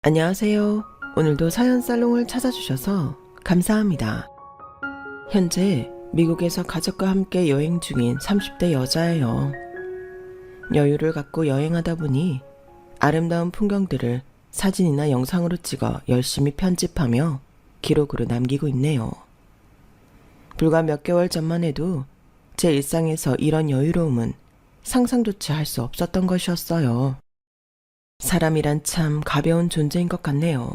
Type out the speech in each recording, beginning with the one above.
안녕하세요. 오늘도 사연 살롱을 찾아주셔서 감사합니다. 현재 미국에서 가족과 함께 여행 중인 30대 여자예요. 여유를 갖고 여행하다 보니 아름다운 풍경들을 사진이나 영상으로 찍어 열심히 편집하며 기록으로 남기고 있네요. 불과 몇 개월 전만 해도 제 일상에서 이런 여유로움은 상상조차 할 수 없었던 것이었어요. 사람이란 참 가벼운 존재인 것 같네요.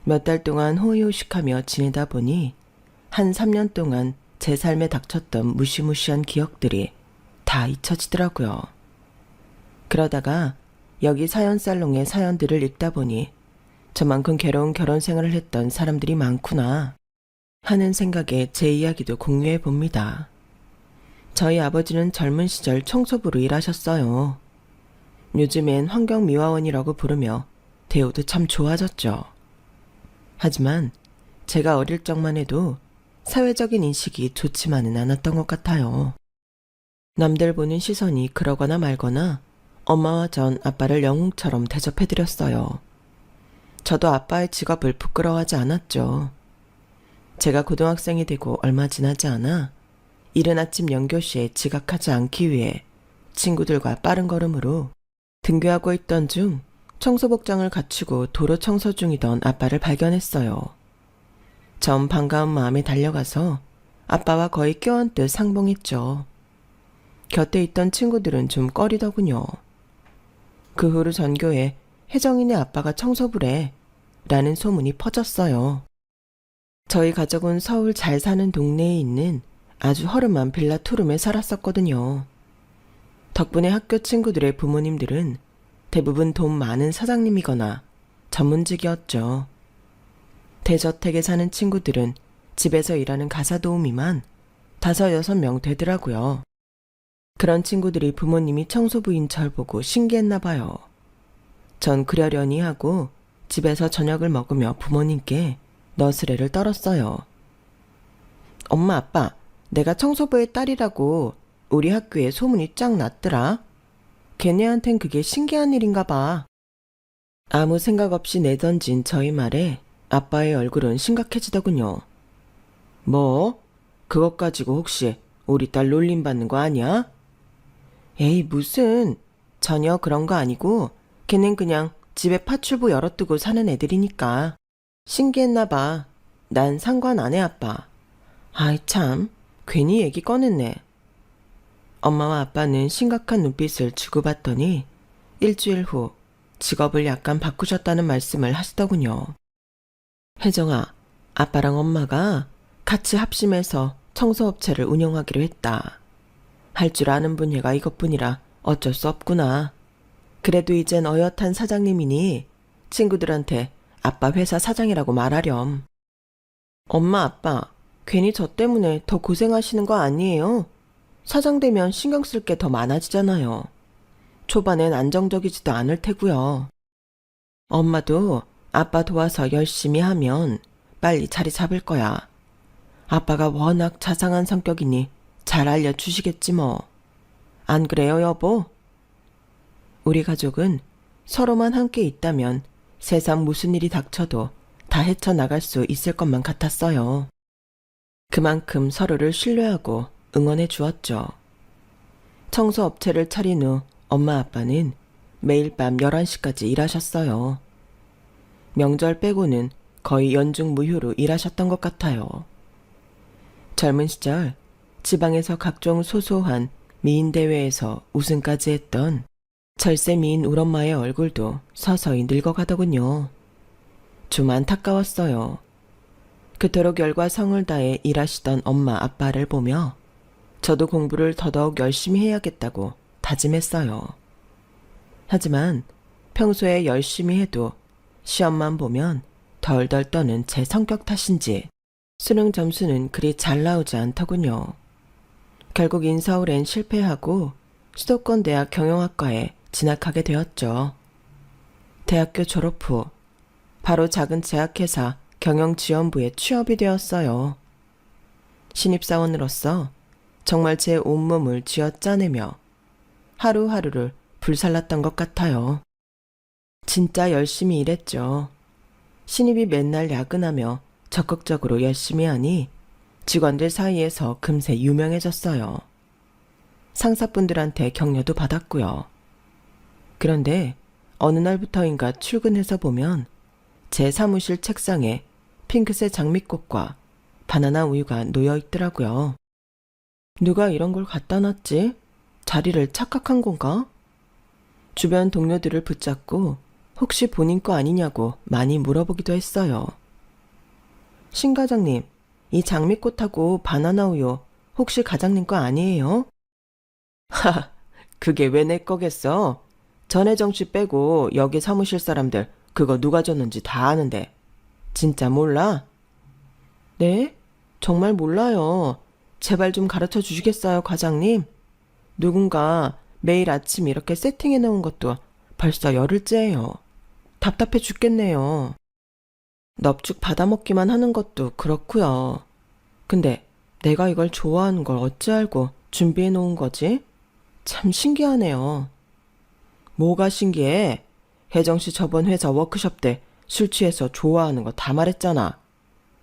몇 달 동안 호의호식하며 지내다 보니 한 3년 동안 제 삶에 닥쳤던 무시무시한 기억들이 다 잊혀지더라고요. 그러다가 여기 사연살롱의 사연들을 읽다 보니 저만큼 괴로운 결혼 생활을 했던 사람들이 많구나 하는 생각에 제 이야기도 공유해 봅니다. 저희 아버지는 젊은 시절 청소부로 일하셨어요. 요즘엔 환경미화원이라고 부르며 대우도 참 좋아졌죠. 하지만 제가 어릴 적만 해도 사회적인 인식이 좋지만은 않았던 것 같아요. 남들 보는 시선이 그러거나 말거나 엄마와 전 아빠를 영웅처럼 대접해드렸어요. 저도 아빠의 직업을 부끄러워하지 않았죠. 제가 고등학생이 되고 얼마 지나지 않아 이른 아침 연교시에 지각하지 않기 위해 친구들과 빠른 걸음으로 등교하고 있던 중 청소복장을 갖추고 도로 청소 중이던 아빠를 발견했어요. 전 반가운 마음에 달려가서 아빠와 거의 껴안듯 상봉했죠. 곁에 있던 친구들은 좀 꺼리더군요. 그 후로 전교에 혜정이네 아빠가 청소부래 라는 소문이 퍼졌어요. 저희 가족은 서울 잘 사는 동네에 있는 아주 허름한 빌라 투룸에 살았었거든요. 덕분에 학교 친구들의 부모님들은 대부분 돈 많은 사장님이거나 전문직이었죠. 대저택에 사는 친구들은 집에서 일하는 가사도우미만 5, 6명 되더라고요. 그런 친구들이 부모님이 청소부인 절 보고 신기했나 봐요. 전 그러려니 하고 집에서 저녁을 먹으며 부모님께 너스레를 떨었어요. 엄마, 아빠, 내가 청소부의 딸이라고 우리 학교에 소문이 쫙 났더라. 걔네한텐 그게 신기한 일인가 봐. 아무 생각 없이 내던진 저희 말에 아빠의 얼굴은 심각해지더군요. 뭐? 그것 가지고 혹시 우리 딸 놀림받는 거 아니야? 에이, 무슨. 전혀 그런 거 아니고 걔는 그냥 집에 파출부 열어두고 사는 애들이니까. 신기했나 봐. 난 상관 안 해, 아빠. 아이 참, 괜히 얘기 꺼냈네. 엄마와 아빠는 심각한 눈빛을 주고받더니 일주일 후 직업을 약간 바꾸셨다는 말씀을 하시더군요. 혜정아, 아빠랑 엄마가 같이 합심해서 청소업체를 운영하기로 했다. 할 줄 아는 분야가 이것뿐이라 어쩔 수 없구나. 그래도 이젠 어엿한 사장님이니 친구들한테 아빠 회사 사장이라고 말하렴. 엄마, 아빠, 괜히 저 때문에 더 고생하시는 거 아니에요? 사장 되면 신경 쓸 게 더 많아지잖아요. 초반엔 안정적이지도 않을 테고요. 엄마도 아빠 도와서 열심히 하면 빨리 자리 잡을 거야. 아빠가 워낙 자상한 성격이니 잘 알려주시겠지 뭐. 안 그래요, 여보? 우리 가족은 서로만 함께 있다면 세상 무슨 일이 닥쳐도 다 헤쳐나갈 수 있을 것만 같았어요. 그만큼 서로를 신뢰하고 응원해 주었죠. 청소업체를 차린 후 엄마 아빠는 매일 밤 11시까지 일하셨어요. 명절 빼고는 거의 연중무휴로 일하셨던 것 같아요. 젊은 시절 지방에서 각종 소소한 미인대회에서 우승까지 했던 절세 미인 울엄마의 얼굴도 서서히 늙어가더군요. 좀 안타까웠어요. 그토록 열과 성을 다해 일하시던 엄마 아빠를 보며 저도 공부를 더더욱 열심히 해야겠다고 다짐했어요. 하지만 평소에 열심히 해도 시험만 보면 덜덜 떠는 제 성격 탓인지 수능 점수는 그리 잘 나오지 않더군요. 결국 인서울엔 실패하고 수도권 대학 경영학과에 진학하게 되었죠. 대학교 졸업 후 바로 작은 제약회사 경영지원부에 취업이 되었어요. 신입사원으로서 정말 제 온몸을 쥐어짜내며 하루하루를 불살랐던 것 같아요. 진짜 열심히 일했죠. 신입이 맨날 야근하며 적극적으로 열심히 하니 직원들 사이에서 금세 유명해졌어요. 상사분들한테 격려도 받았고요. 그런데 어느 날부터인가 출근해서 보면 제 사무실 책상에 핑크색 장미꽃과 바나나 우유가 놓여 있더라고요. 누가 이런 걸 갖다 놨지? 자리를 착각한 건가? 주변 동료들을 붙잡고 혹시 본인 거 아니냐고 많이 물어보기도 했어요. 신 과장님, 이 장미꽃하고 바나나 우유 혹시 과장님 거 아니에요? 하, 그게 왜 내 거겠어? 전혜정 씨 빼고 여기 사무실 사람들 그거 누가 줬는지 다 아는데. 진짜 몰라? 네? 정말 몰라요. 제발 좀 가르쳐 주시겠어요, 과장님? 누군가 매일 아침 이렇게 세팅해 놓은 것도 벌써 열흘째예요. 답답해 죽겠네요. 넙죽 받아먹기만 하는 것도 그렇고요. 근데 내가 이걸 좋아하는 걸 어찌 알고 준비해 놓은 거지? 참 신기하네요. 뭐가 신기해? 혜정 씨 저번 회사 워크숍 때 술 취해서 좋아하는 거 다 말했잖아.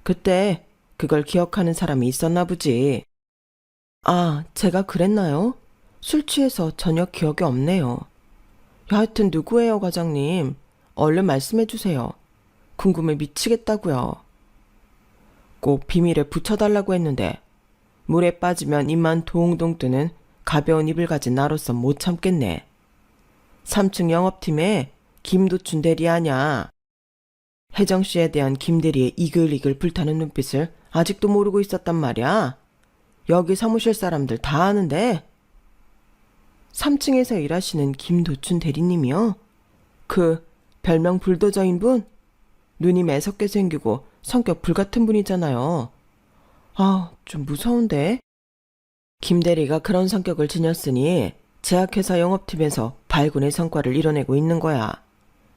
그때 그걸 기억하는 사람이 있었나 보지. 아, 제가 그랬나요? 술 취해서 전혀 기억이 없네요. 하여튼 누구예요, 과장님? 얼른 말씀해 주세요. 궁금해 미치겠다고요. 꼭 비밀에 붙여달라고 했는데 물에 빠지면 입만 동동 뜨는 가벼운 입을 가진 나로서 못 참겠네. 3층 영업팀에 김도춘 대리 아냐. 혜정 씨에 대한 김 대리의 이글이글 불타는 눈빛을 아직도 모르고 있었단 말이야. 여기 사무실 사람들 다 아는데. 3층에서 일하시는 김도춘 대리님이요? 그 별명 불도저인 분? 눈이 매섭게 생기고 성격 불같은 분이잖아요. 아, 좀 무서운데? 김 대리가 그런 성격을 지녔으니 제약회사 영업팀에서 발군의 성과를 이뤄내고 있는 거야.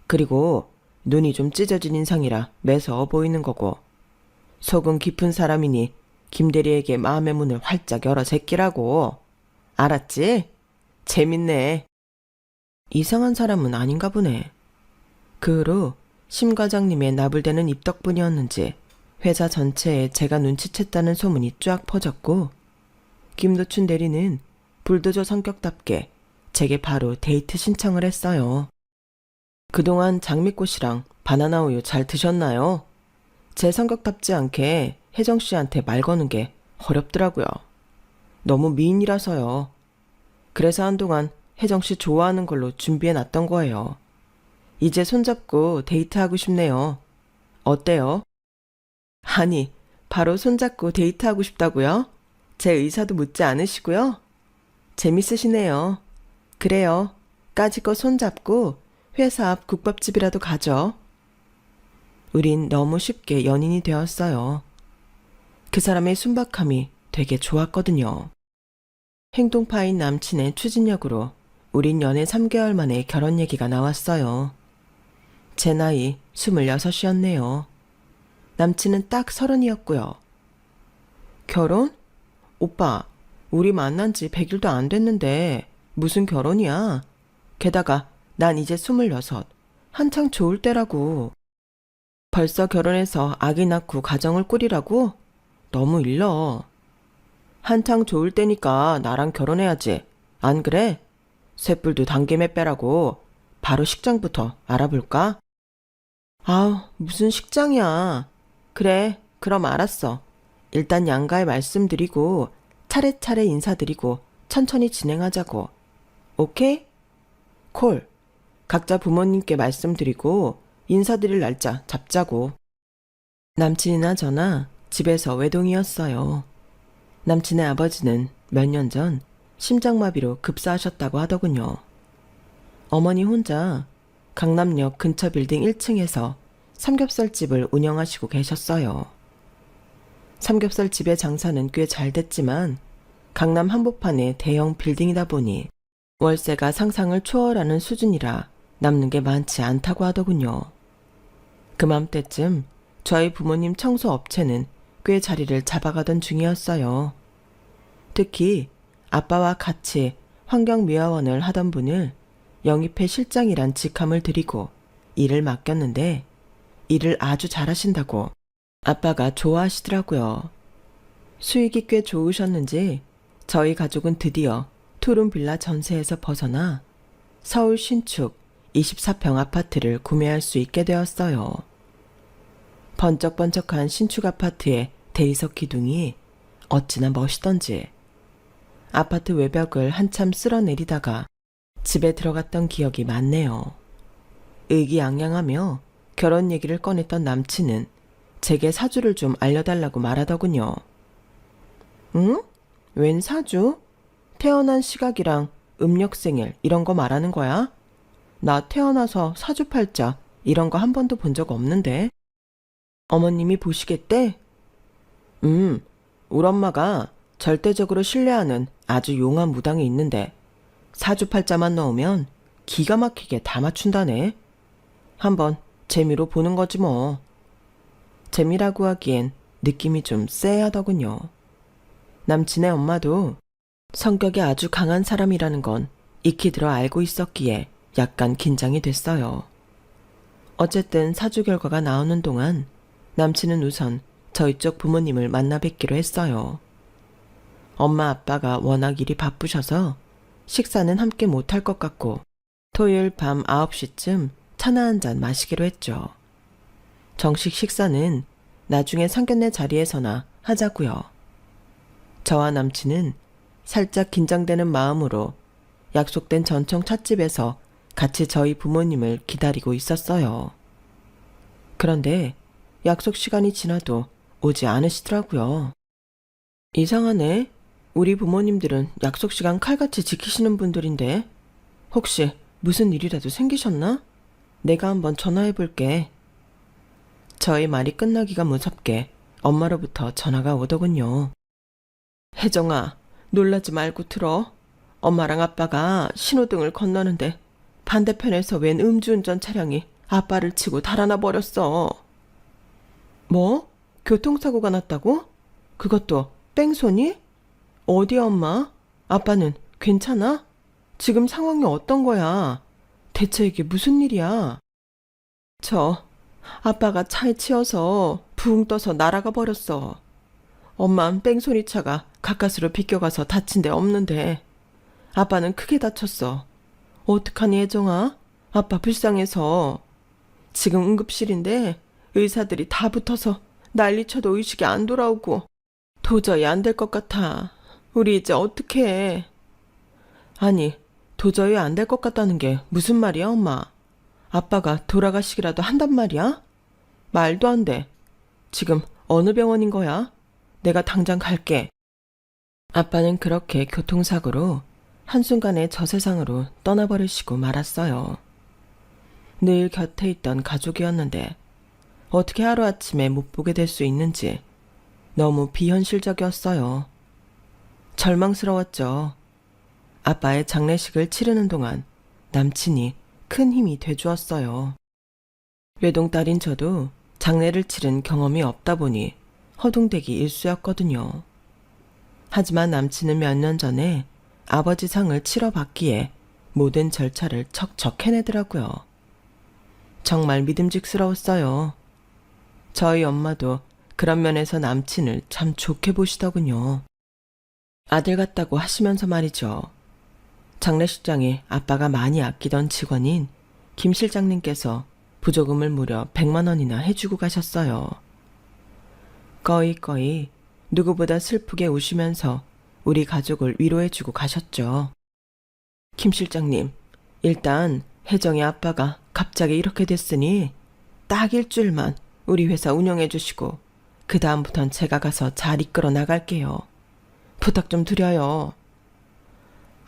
그리고 눈이 좀 찢어진 인상이라 매서워 보이는 거고. 속은 깊은 사람이니 김 대리에게 마음의 문을 활짝 열어 제끼라고. 알았지? 재밌네. 이상한 사람은 아닌가 보네. 그 후로 심 과장님의 나불대는 입 덕분이었는지 회사 전체에 제가 눈치챘다는 소문이 쫙 퍼졌고, 김도춘 대리는 불도저 성격답게 제게 바로 데이트 신청을 했어요. 그동안 장미꽃이랑 바나나 우유 잘 드셨나요? 제 성격답지 않게 혜정 씨한테 말 거는 게 어렵더라고요. 너무 미인이라서요. 그래서 한동안 혜정 씨 좋아하는 걸로 준비해 놨던 거예요. 이제 손잡고 데이트하고 싶네요. 어때요? 아니, 바로 손잡고 데이트하고 싶다고요? 제 의사도 묻지 않으시고요? 재밌으시네요. 그래요. 까짓거 손잡고 회사 앞 국밥집이라도 가죠. 우린 너무 쉽게 연인이 되었어요. 그 사람의 순박함이 되게 좋았거든요. 행동파인 남친의 추진력으로 우린 연애 3개월 만에 결혼 얘기가 나왔어요. 제 나이 26이었네요. 남친은 딱 30이었고요. 결혼? 오빠, 우리 만난 지 100일도 안 됐는데 무슨 결혼이야? 게다가 난 이제 26, 한창 좋을 때라고. 벌써 결혼해서 아기 낳고 가정을 꾸리라고? 너무 일러. 한창 좋을 때니까 나랑 결혼해야지. 안 그래? 쇳불도 당김에 빼라고. 바로 식장부터 알아볼까? 아우, 무슨 식장이야. 그래, 그럼 알았어. 일단 양가에 말씀드리고 차례차례 인사드리고 천천히 진행하자고. 오케이? 콜. 각자 부모님께 말씀드리고 인사드릴 날짜 잡자고. 남친이나 저나 집에서 외동이었어요. 남친의 아버지는 몇 년 전 심장마비로 급사하셨다고 하더군요. 어머니 혼자 강남역 근처 빌딩 1층에서 삼겹살집을 운영하시고 계셨어요. 삼겹살집의 장사는 꽤 잘 됐지만 강남 한복판의 대형 빌딩이다 보니 월세가 상상을 초월하는 수준이라 남는 게 많지 않다고 하더군요. 그맘때쯤 저희 부모님 청소업체는 꽤 자리를 잡아가던 중이었어요. 특히 아빠와 같이 환경미화원을 하던 분을 영입해 실장이란 직함을 드리고 일을 맡겼는데 일을 아주 잘하신다고 아빠가 좋아하시더라고요. 수익이 꽤 좋으셨는지 저희 가족은 드디어 투룸빌라 전세에서 벗어나 서울 신축 24평 아파트를 구매할 수 있게 되었어요. 번쩍번쩍한 신축 아파트의 대리석 기둥이 어찌나 멋있던지 아파트 외벽을 한참 쓸어내리다가 집에 들어갔던 기억이 많네요. 의기양양하며 결혼 얘기를 꺼냈던 남친은 제게 사주를 좀 알려달라고 말하더군요. 응? 웬 사주? 태어난 시각이랑 음력생일 이런 거 말하는 거야? 나 태어나서 사주팔자 이런 거 한 번도 본 적 없는데. 어머님이 보시겠대? 우리 엄마가 절대적으로 신뢰하는 아주 용한 무당이 있는데 사주팔자만 넣으면 기가 막히게 다 맞춘다네. 한번 재미로 보는 거지 뭐. 재미라고 하기엔 느낌이 좀 쎄하더군요. 남친의 엄마도 성격이 아주 강한 사람이라는 건 익히 들어 알고 있었기에 약간 긴장이 됐어요. 어쨌든 사주 결과가 나오는 동안 남친은 우선 저희 쪽 부모님을 만나 뵙기로 했어요. 엄마 아빠가 워낙 일이 바쁘셔서 식사는 함께 못할 것 같고 토요일 밤 9시쯤 차나 한 잔 마시기로 했죠. 정식 식사는 나중에 상견례 자리에서나 하자고요. 저와 남친은 살짝 긴장되는 마음으로 약속된 전통 찻집에서 같이 저희 부모님을 기다리고 있었어요. 그런데 약속 시간이 지나도 오지 않으시더라고요. 이상하네. 우리 부모님들은 약속 시간 칼같이 지키시는 분들인데 혹시 무슨 일이라도 생기셨나? 내가 한번 전화해 볼게. 저의 말이 끝나기가 무섭게 엄마로부터 전화가 오더군요. 혜정아, 놀라지 말고 들어. 엄마랑 아빠가 신호등을 건너는데 반대편에서 웬 음주운전 차량이 아빠를 치고 달아나 버렸어. 뭐? 교통사고가 났다고? 그것도 뺑소니? 어디야 엄마? 아빠는 괜찮아? 지금 상황이 어떤 거야? 대체 이게 무슨 일이야? 아빠가 차에 치여서 붕 떠서 날아가 버렸어. 엄만 뺑소니차가 가까스로 비껴가서 다친 데 없는데 아빠는 크게 다쳤어. 어떡하니 혜정아? 아빠 불쌍해서. 지금 응급실인데 의사들이 다 붙어서 난리쳐도 의식이 안 돌아오고 도저히 안 될 것 같아. 우리 이제 어떡해. 아니, 도저히 안 될 것 같다는 게 무슨 말이야 엄마? 아빠가 돌아가시기라도 한단 말이야? 말도 안 돼. 지금 어느 병원인 거야? 내가 당장 갈게. 아빠는 그렇게 교통사고로 한순간에 저 세상으로 떠나버리시고 말았어요. 늘 곁에 있던 가족이었는데 어떻게 하루아침에 못 보게 될 수 있는지 너무 비현실적이었어요. 절망스러웠죠. 아빠의 장례식을 치르는 동안 남친이 큰 힘이 돼주었어요. 외동딸인 저도 장례를 치른 경험이 없다 보니 허둥대기 일쑤였거든요. 하지만 남친은 몇 년 전에 아버지 상을 치러받기에 모든 절차를 척척 해내더라고요. 정말 믿음직스러웠어요. 저희 엄마도 그런 면에서 남친을 참 좋게 보시더군요. 아들 같다고 하시면서 말이죠. 장례식장에 아빠가 많이 아끼던 직원인 김 실장님께서 부조금을 무려 100만 원이나 해주고 가셨어요. 꺼이꺼이 누구보다 슬프게 우시면서 우리 가족을 위로해주고 가셨죠. 김 실장님, 일단 혜정이 아빠가 갑자기 이렇게 됐으니 딱 일주일만 우리 회사 운영해주시고 그 다음부턴 제가 가서 잘 이끌어 나갈게요. 부탁 좀 드려요.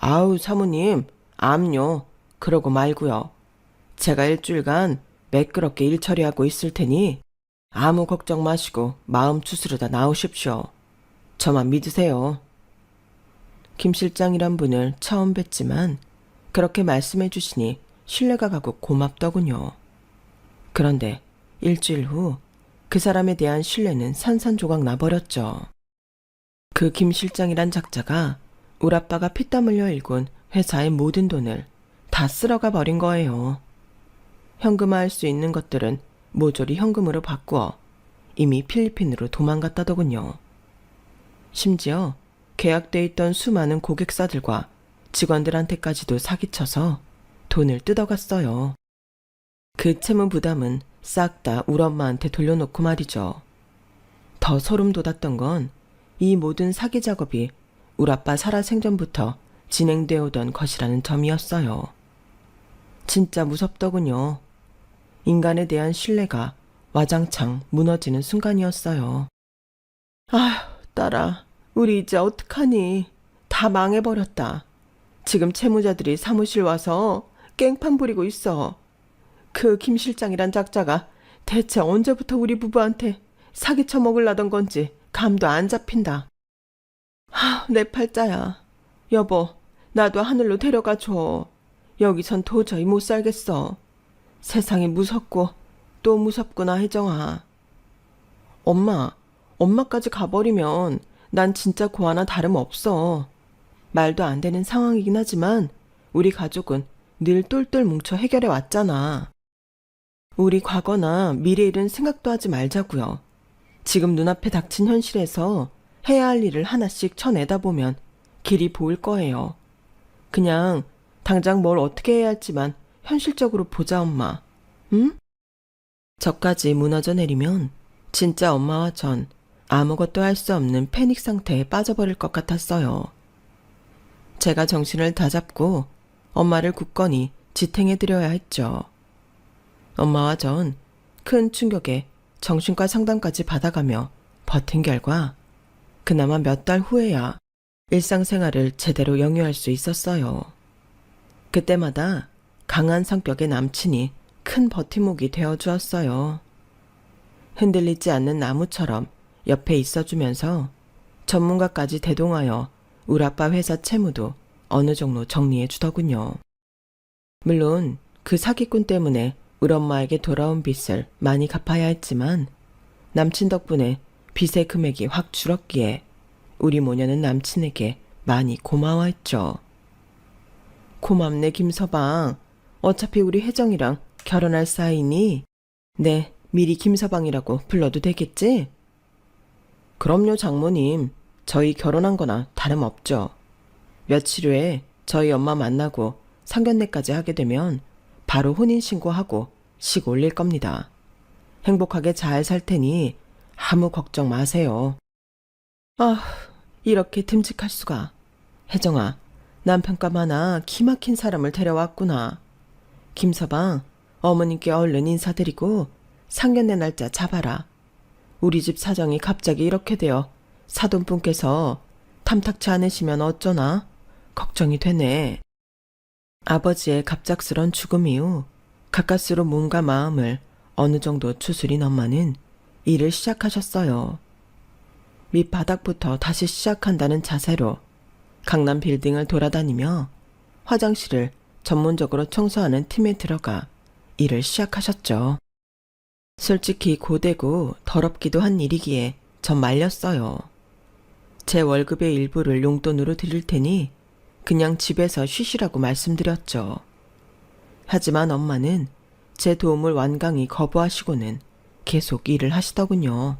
아우 사모님, 암요. 그러고 말고요. 제가 일주일간 매끄럽게 일 처리하고 있을 테니 아무 걱정 마시고 마음 추스르다 나오십시오. 저만 믿으세요. 김 실장이란 분을 처음 뵀지만 그렇게 말씀해 주시니 신뢰가 가고 고맙더군요. 그런데 일주일 후 그 사람에 대한 신뢰는 산산조각 나버렸죠. 그 김 실장이란 작자가 우리 아빠가 피땀 흘려 일군 회사의 모든 돈을 다 쓸어가 버린 거예요. 현금화할 수 있는 것들은 모조리 현금으로 바꾸어 이미 필리핀으로 도망갔다더군요. 심지어 계약돼 있던 수많은 고객사들과 직원들한테까지도 사기쳐서 돈을 뜯어갔어요. 그 채무 부담은 싹 다 우리 엄마한테 돌려놓고 말이죠. 더 소름 돋았던 건 이 모든 사기 작업이 우리 아빠 살아생전부터 진행되어 오던 것이라는 점이었어요. 진짜 무섭더군요. 인간에 대한 신뢰가 와장창 무너지는 순간이었어요. 아휴, 딸아, 우리 이제 어떡하니? 다 망해버렸다. 지금 채무자들이 사무실 와서 깽판 부리고 있어. 그 김 실장이란 작자가 대체 언제부터 우리 부부한테 사기쳐 먹으려던 건지 감도 안 잡힌다. 내 팔자야. 여보, 나도 하늘로 데려가 줘. 여기선 도저히 못 살겠어. 세상이 무섭고 또 무섭구나, 혜정아. 엄마까지 가버리면 난 진짜 고아나 다름없어. 말도 안 되는 상황이긴 하지만 우리 가족은 늘 똘똘 뭉쳐 해결해 왔잖아. 우리 과거나 미래 일은 생각도 하지 말자고요. 지금 눈앞에 닥친 현실에서 해야 할 일을 하나씩 쳐내다 보면 길이 보일 거예요. 그냥 당장 뭘 어떻게 해야 할지만 현실적으로 보자, 엄마. 응? 저까지 무너져 내리면 진짜 엄마와 전 아무것도 할 수 없는 패닉 상태에 빠져버릴 것 같았어요. 제가 정신을 다잡고 엄마를 굳건히 지탱해드려야 했죠. 엄마와 전 큰 충격에 정신과 상담까지 받아가며 버틴 결과 그나마 몇 달 후에야 일상생활을 제대로 영위할 수 있었어요. 그때마다 강한 성격의 남친이 큰 버팀목이 되어주었어요. 흔들리지 않는 나무처럼 옆에 있어주면서 전문가까지 대동하여 우리 아빠 회사 채무도 어느 정도 정리해 주더군요. 물론 그 사기꾼 때문에 우리 엄마에게 돌아온 빚을 많이 갚아야 했지만 남친 덕분에 빚의 금액이 확 줄었기에 우리 모녀는 남친에게 많이 고마워했죠. 고맙네, 김서방. 어차피 우리 혜정이랑 결혼할 사이니 네, 미리 김서방이라고 불러도 되겠지? 그럼요, 장모님. 저희 결혼한 거나 다름없죠. 며칠 후에 저희 엄마 만나고 상견례까지 하게 되면 바로 혼인신고하고 식 올릴 겁니다. 행복하게 잘 살 테니 아무 걱정 마세요. 이렇게 듬직할 수가. 혜정아, 남편감 하나 기막힌 사람을 데려왔구나. 김서방, 어머님께 얼른 인사드리고 상견례 날짜 잡아라. 우리 집 사정이 갑자기 이렇게 되어 사돈분께서 탐탁치 않으시면 어쩌나 걱정이 되네. 아버지의 갑작스런 죽음 이후 가까스로 몸과 마음을 어느 정도 추스린 엄마는 일을 시작하셨어요. 밑바닥부터 다시 시작한다는 자세로 강남 빌딩을 돌아다니며 화장실을 전문적으로 청소하는 팀에 들어가 일을 시작하셨죠. 솔직히 고되고 더럽기도 한 일이기에 전 말렸어요. 제 월급의 일부를 용돈으로 드릴 테니 그냥 집에서 쉬시라고 말씀드렸죠. 하지만 엄마는 제 도움을 완강히 거부하시고는 계속 일을 하시더군요.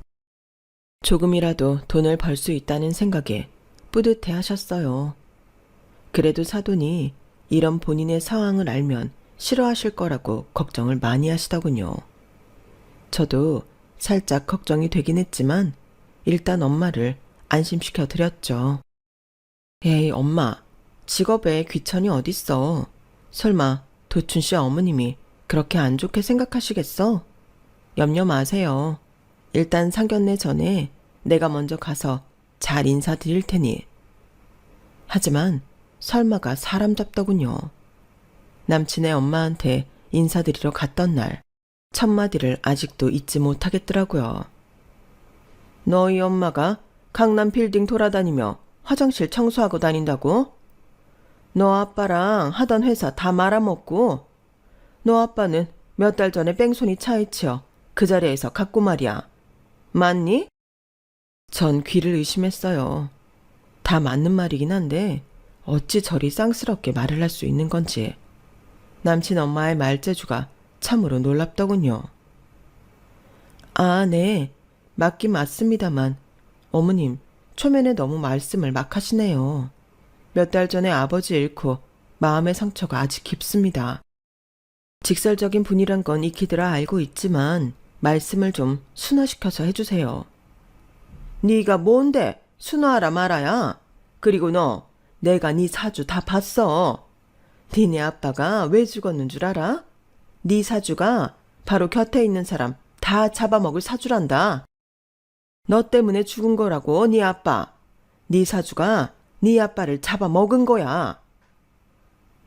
조금이라도 돈을 벌 수 있다는 생각에 뿌듯해 하셨어요. 그래도 사돈이 이런 본인의 상황을 알면 싫어하실 거라고 걱정을 많이 하시더군요. 저도 살짝 걱정이 되긴 했지만 일단 엄마를 안심시켜 드렸죠. 에이, 엄마, 직업에 귀천이 어딨어. 설마 도춘 씨 어머님이 그렇게 안 좋게 생각하시겠어? 염려 마세요. 일단 상견례 전에 내가 먼저 가서 잘 인사드릴 테니. 하지만 설마가 사람 잡더군요. 남친의 엄마한테 인사드리러 갔던 날 첫마디를 아직도 잊지 못하겠더라고요. 너희 엄마가 강남 빌딩 돌아다니며 화장실 청소하고 다닌다고? 너 아빠랑 하던 회사 다 말아먹고 너 아빠는 몇 달 전에 뺑소니 차이치어 그 자리에서 갔고 말이야. 맞니? 전 귀를 의심했어요. 다 맞는 말이긴 한데 어찌 저리 쌍스럽게 말을 할 수 있는 건지. 남친 엄마의 말재주가 참으로 놀랍더군요. 아, 네. 맞긴 맞습니다만 어머님, 초면에 너무 말씀을 막 하시네요. 몇 달 전에 아버지 잃고 마음의 상처가 아직 깊습니다. 직설적인 분이란 건 익히들아 알고 있지만 말씀을 좀 순화시켜서 해주세요. 네가 뭔데 순화하라 말아야. 그리고 너 내가 네 사주 다 봤어. 니네 아빠가 왜 죽었는 줄 알아? 네 사주가 바로 곁에 있는 사람 다 잡아먹을 사주란다. 너 때문에 죽은 거라고 네 아빠. 네 사주가 네 아빠를 잡아먹은 거야.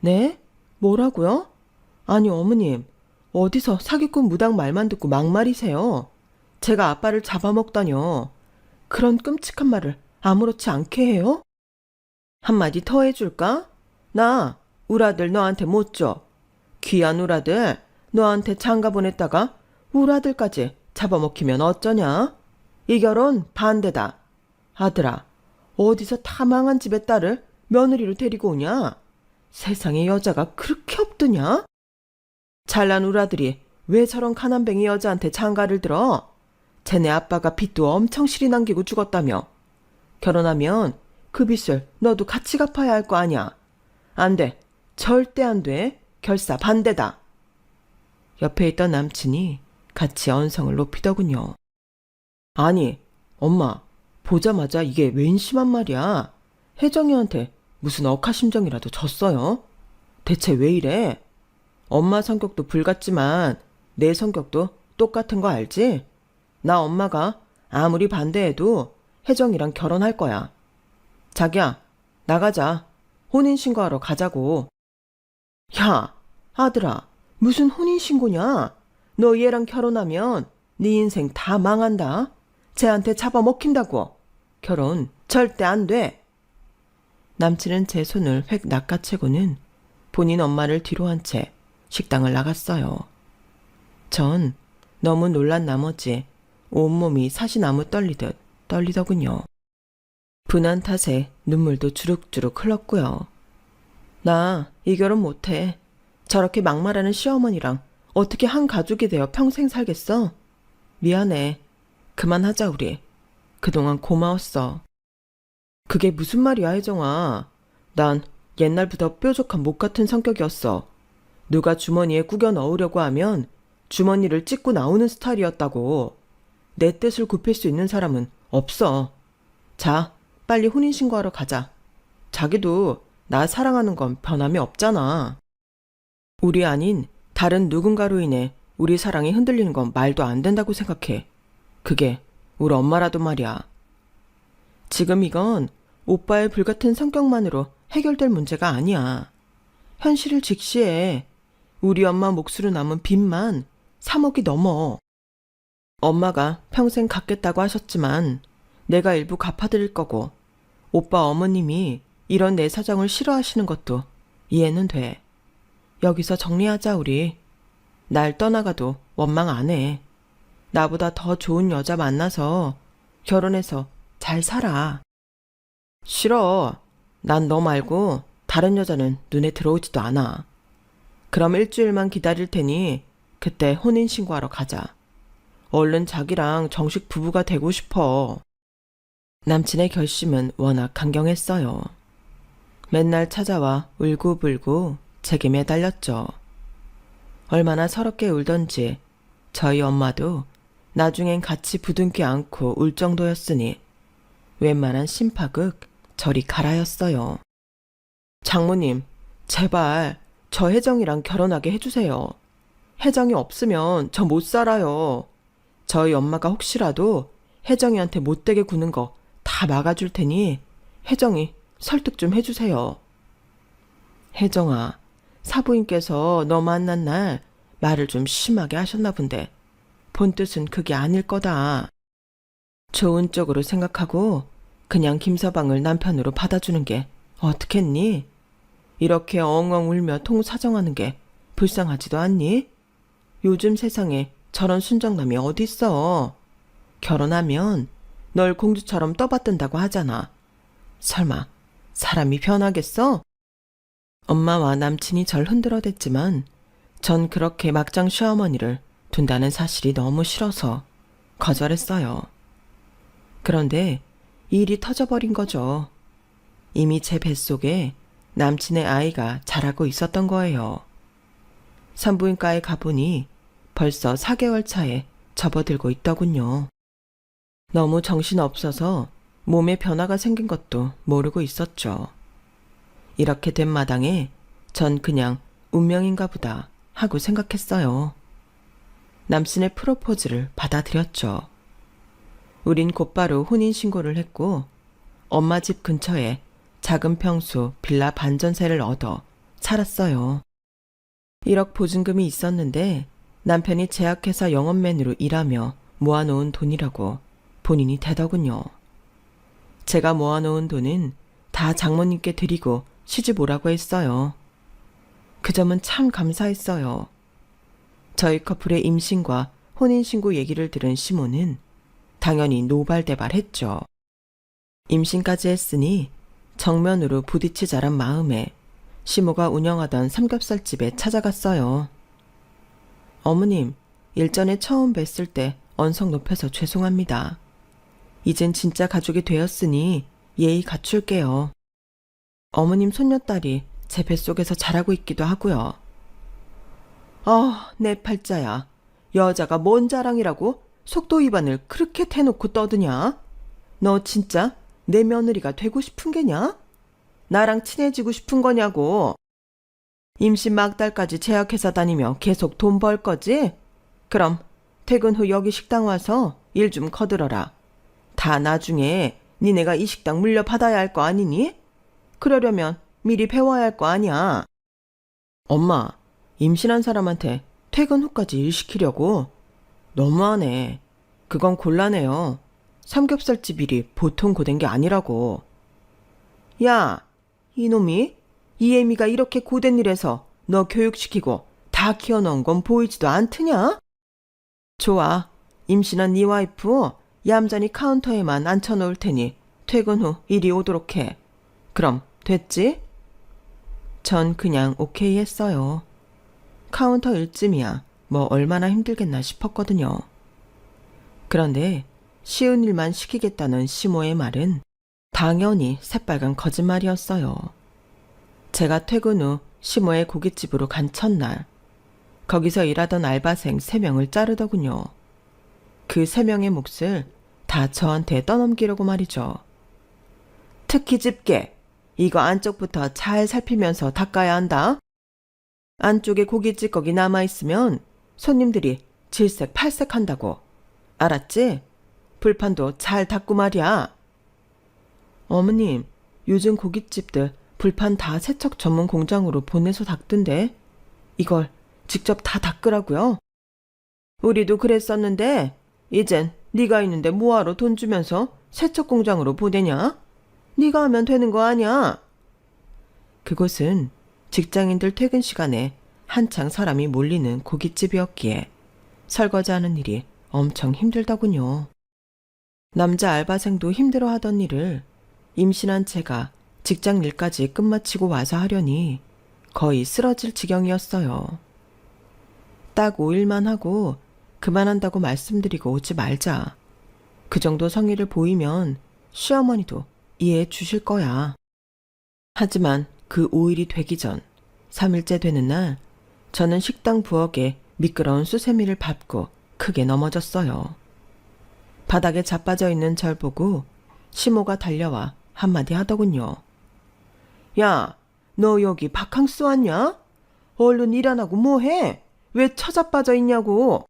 네? 뭐라고요? 아니 어머님, 어디서 사기꾼 무당 말만 듣고 막말이세요. 제가 아빠를 잡아먹다뇨. 그런 끔찍한 말을 아무렇지 않게 해요? 한마디 더 해줄까? 나 우리 아들 너한테 못 줘. 귀한 우리 아들 너한테 장가 보냈다가 우리 아들까지 잡아먹히면 어쩌냐? 이 결혼 반대다. 아들아, 어디서 타망한 집의 딸을 며느리로 데리고 오냐? 세상에 여자가 그렇게 없더냐? 잘난 우리 아들이 왜 저런 가난뱅이 여자한테 장가를 들어? 쟤네 아빠가 빚도 엄청 실이 남기고 죽었다며. 결혼하면 그 빚을 너도 같이 갚아야 할 거 아냐? 안 돼. 절대 안 돼. 결사 반대다. 옆에 있던 남친이 같이 언성을 높이더군요. 아니, 엄마, 보자마자 이게 웬 심한 말이야. 혜정이한테 무슨 억하심정이라도 졌어요? 대체 왜 이래? 엄마 성격도 불같지만 내 성격도 똑같은 거 알지? 나 엄마가 아무리 반대해도 혜정이랑 결혼할 거야. 자기야, 나가자. 혼인신고하러 가자고. 야, 아들아, 무슨 혼인신고냐? 너 얘랑 결혼하면 네 인생 다 망한다. 쟤한테 잡아먹힌다고. 결혼 절대 안 돼. 남친은 제 손을 획 낚아채고는 본인 엄마를 뒤로 한 채 식당을 나갔어요. 전 너무 놀란 나머지 온몸이 사시나무 떨리듯 떨리더군요. 분한 탓에 눈물도 주룩주룩 흘렀고요. 나 이 결혼 못해. 저렇게 막말하는 시어머니랑 어떻게 한 가족이 되어 평생 살겠어? 미안해. 그만하자 우리. 그동안 고마웠어. 그게 무슨 말이야 혜정아. 난 옛날부터 뾰족한 목 같은 성격이었어. 누가 주머니에 구겨 넣으려고 하면 주머니를 찢고 나오는 스타일이었다고. 내 뜻을 굽힐 수 있는 사람은 없어. 자, 빨리 혼인신고하러 가자. 자기도 나 사랑하는 건 변함이 없잖아. 우리 아닌 다른 누군가로 인해 우리 사랑이 흔들리는 건 말도 안 된다고 생각해. 그게 우리 엄마라도 말이야. 지금 이건 오빠의 불같은 성격만으로 해결될 문제가 아니야. 현실을 직시해. 우리 엄마 몫으로 남은 빚만 3억이 넘어. 엄마가 평생 갚겠다고 하셨지만 내가 일부 갚아드릴 거고 오빠 어머님이 이런 내 사정을 싫어하시는 것도 이해는 돼. 여기서 정리하자 우리. 날 떠나가도 원망 안 해. 나보다 더 좋은 여자 만나서 결혼해서 잘 살아. 싫어. 난 너 말고 다른 여자는 눈에 들어오지도 않아. 그럼 일주일만 기다릴 테니 그때 혼인신고하러 가자. 얼른 자기랑 정식 부부가 되고 싶어. 남친의 결심은 워낙 강경했어요. 맨날 찾아와 울고불고 제게 매달렸죠. 얼마나 서럽게 울던지 저희 엄마도 나중엔 같이 부둥켜 안고 울 정도였으니 웬만한 심파극 저리 가라였어요. 장모님, 제발 저 혜정이랑 결혼하게 해주세요. 혜정이 없으면 저 못 살아요. 저희 엄마가 혹시라도 혜정이한테 못되게 구는 거 다 막아줄 테니 혜정이 설득 좀 해주세요. 혜정아, 사부인께서 너 만난 날 말을 좀 심하게 하셨나 본데 본 뜻은 그게 아닐 거다. 좋은 쪽으로 생각하고 그냥 김서방을 남편으로 받아주는 게 어떻겠니? 이렇게 엉엉 울며 통사정하는 게 불쌍하지도 않니? 요즘 세상에 저런 순정남이 어딨어. 결혼하면 널 공주처럼 떠받든다고 하잖아. 설마 사람이 변하겠어? 엄마와 남친이 절 흔들어댔지만 전 그렇게 막장 시어머니를 둔다는 사실이 너무 싫어서 거절했어요. 그런데 일이 터져버린 거죠. 이미 제 뱃속에 남친의 아이가 자라고 있었던 거예요. 산부인과에 가보니 벌써 4개월 차에 접어들고 있더군요. 너무 정신없어서 몸에 변화가 생긴 것도 모르고 있었죠. 이렇게 된 마당에 전 그냥 운명인가 보다 하고 생각했어요. 남친의 프로포즈를 받아들였죠. 우린 곧바로 혼인신고를 했고 엄마 집 근처에 작은 평수 빌라 반전세를 얻어 살았어요. 1억 보증금이 있었는데 남편이 제약회사 영업맨으로 일하며 모아놓은 돈이라고 본인이 대더군요. 제가 모아놓은 돈은 다 장모님께 드리고 시집 오라고 했어요. 그 점은 참 감사했어요. 저희 커플의 임신과 혼인신고 얘기를 들은 시모는 당연히 노발대발했죠. 임신까지 했으니 정면으로 부딪히자란 마음에 시모가 운영하던 삼겹살집에 찾아갔어요. 어머님, 일전에 처음 뵀을 때 언성 높여서 죄송합니다. 이젠 진짜 가족이 되었으니 예의 갖출게요. 어머님 손녀딸이 제 뱃속에서 자라고 있기도 하고요. 아, 내 팔자야. 여자가 뭔 자랑이라고 속도 위반을 그렇게 대놓고 떠드냐? 너 진짜 내 며느리가 되고 싶은 게냐? 나랑 친해지고 싶은 거냐고. 임신 막달까지 제약회사 다니며 계속 돈 벌 거지? 그럼 퇴근 후 여기 식당 와서 일 좀 거들어라. 다 나중에 니네가 이 식당 물려받아야 할 거 아니니? 그러려면 미리 배워야 할 거 아니야. 엄마, 임신한 사람한테 퇴근 후까지 일 시키려고? 너무하네. 그건 곤란해요. 삼겹살집 일이 보통 고된 게 아니라고. 야, 이놈이 이애미가 이렇게 고된 일에서 너 교육시키고 다 키워놓은 건 보이지도 않드냐? 좋아. 임신한 네 와이프 얌전히 카운터에만 앉혀놓을 테니 퇴근 후 이리 오도록 해. 그럼 됐지? 전 그냥 오케이 했어요. 카운터 일쯤이야 뭐 얼마나 힘들겠나 싶었거든요. 그런데 쉬운 일만 시키겠다는 시모의 말은 당연히 새빨간 거짓말이었어요. 제가 퇴근 후 시모의 고깃집으로 간 첫날, 거기서 일하던 알바생 3명을 자르더군요. 그 3명의 몫을 다 저한테 떠넘기려고 말이죠. 특히 집게, 이거 안쪽부터 잘 살피면서 닦아야 한다. 안쪽에 고기 찌꺼기 남아있으면 손님들이 질색 팔색한다고. 알았지? 불판도 잘 닦고 말이야. 어머님, 요즘 고깃집들 불판 다 세척 전문 공장으로 보내서 닦던데 이걸 직접 다 닦으라고요? 우리도 그랬었는데 이젠 네가 있는데 뭐하러 돈 주면서 세척 공장으로 보내냐? 네가 하면 되는 거 아니야? 그곳은 직장인들 퇴근 시간에 한창 사람이 몰리는 고깃집이었기에 설거지하는 일이 엄청 힘들더군요. 남자 알바생도 힘들어하던 일을 임신한 제가 직장 일까지 끝마치고 와서 하려니 거의 쓰러질 지경이었어요. 딱 5일만 하고 그만한다고 말씀드리고 오지 말자. 그 정도 성의를 보이면 시어머니도 이해해 주실 거야. 하지만 그 5일이 되기 전 3일째 되는 날 저는 식당 부엌에 미끄러운 수세미를 밟고 크게 넘어졌어요. 바닥에 자빠져 있는 절 보고 시모가 달려와 한마디 하더군요. 야, 너 여기 바캉스 왔냐? 얼른 일 안 하고 뭐해? 왜 처자빠져 있냐고.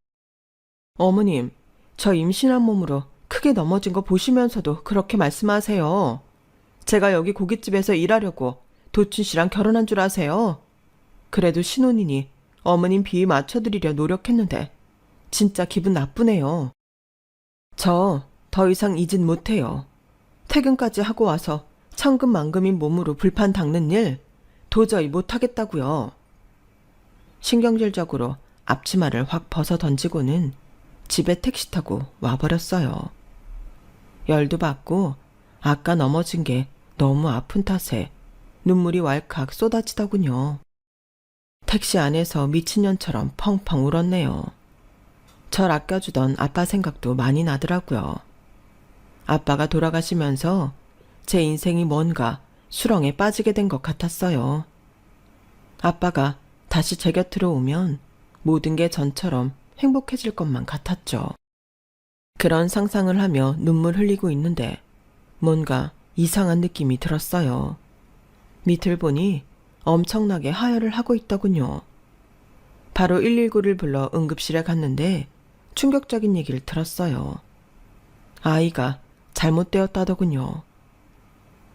어머님, 저 임신한 몸으로 크게 넘어진 거 보시면서도 그렇게 말씀하세요. 제가 여기 고깃집에서 일하려고 도춘 씨랑 결혼한 줄 아세요? 그래도 신혼이니 어머님 비위 맞춰드리려 노력했는데 진짜 기분 나쁘네요. 저 더 이상 이 짓 못해요. 퇴근까지 하고 와서 천근만근인 몸으로 불판 닦는 일 도저히 못하겠다고요. 신경질적으로 앞치마를 확 벗어 던지고는 집에 택시 타고 와버렸어요. 열도 받고 아까 넘어진 게 너무 아픈 탓에 눈물이 왈칵 쏟아지더군요. 택시 안에서 미친년처럼 펑펑 울었네요. 절 아껴주던 아빠 생각도 많이 나더라고요. 아빠가 돌아가시면서 제 인생이 뭔가 수렁에 빠지게 된 것 같았어요. 아빠가 다시 제 곁으로 오면 모든 게 전처럼 행복해질 것만 같았죠. 그런 상상을 하며 눈물 흘리고 있는데 뭔가 이상한 느낌이 들었어요. 밑을 보니 엄청나게 하혈을 하고 있더군요. 바로 119를 불러 응급실에 갔는데 충격적인 얘기를 들었어요. 아이가 잘못되었다더군요.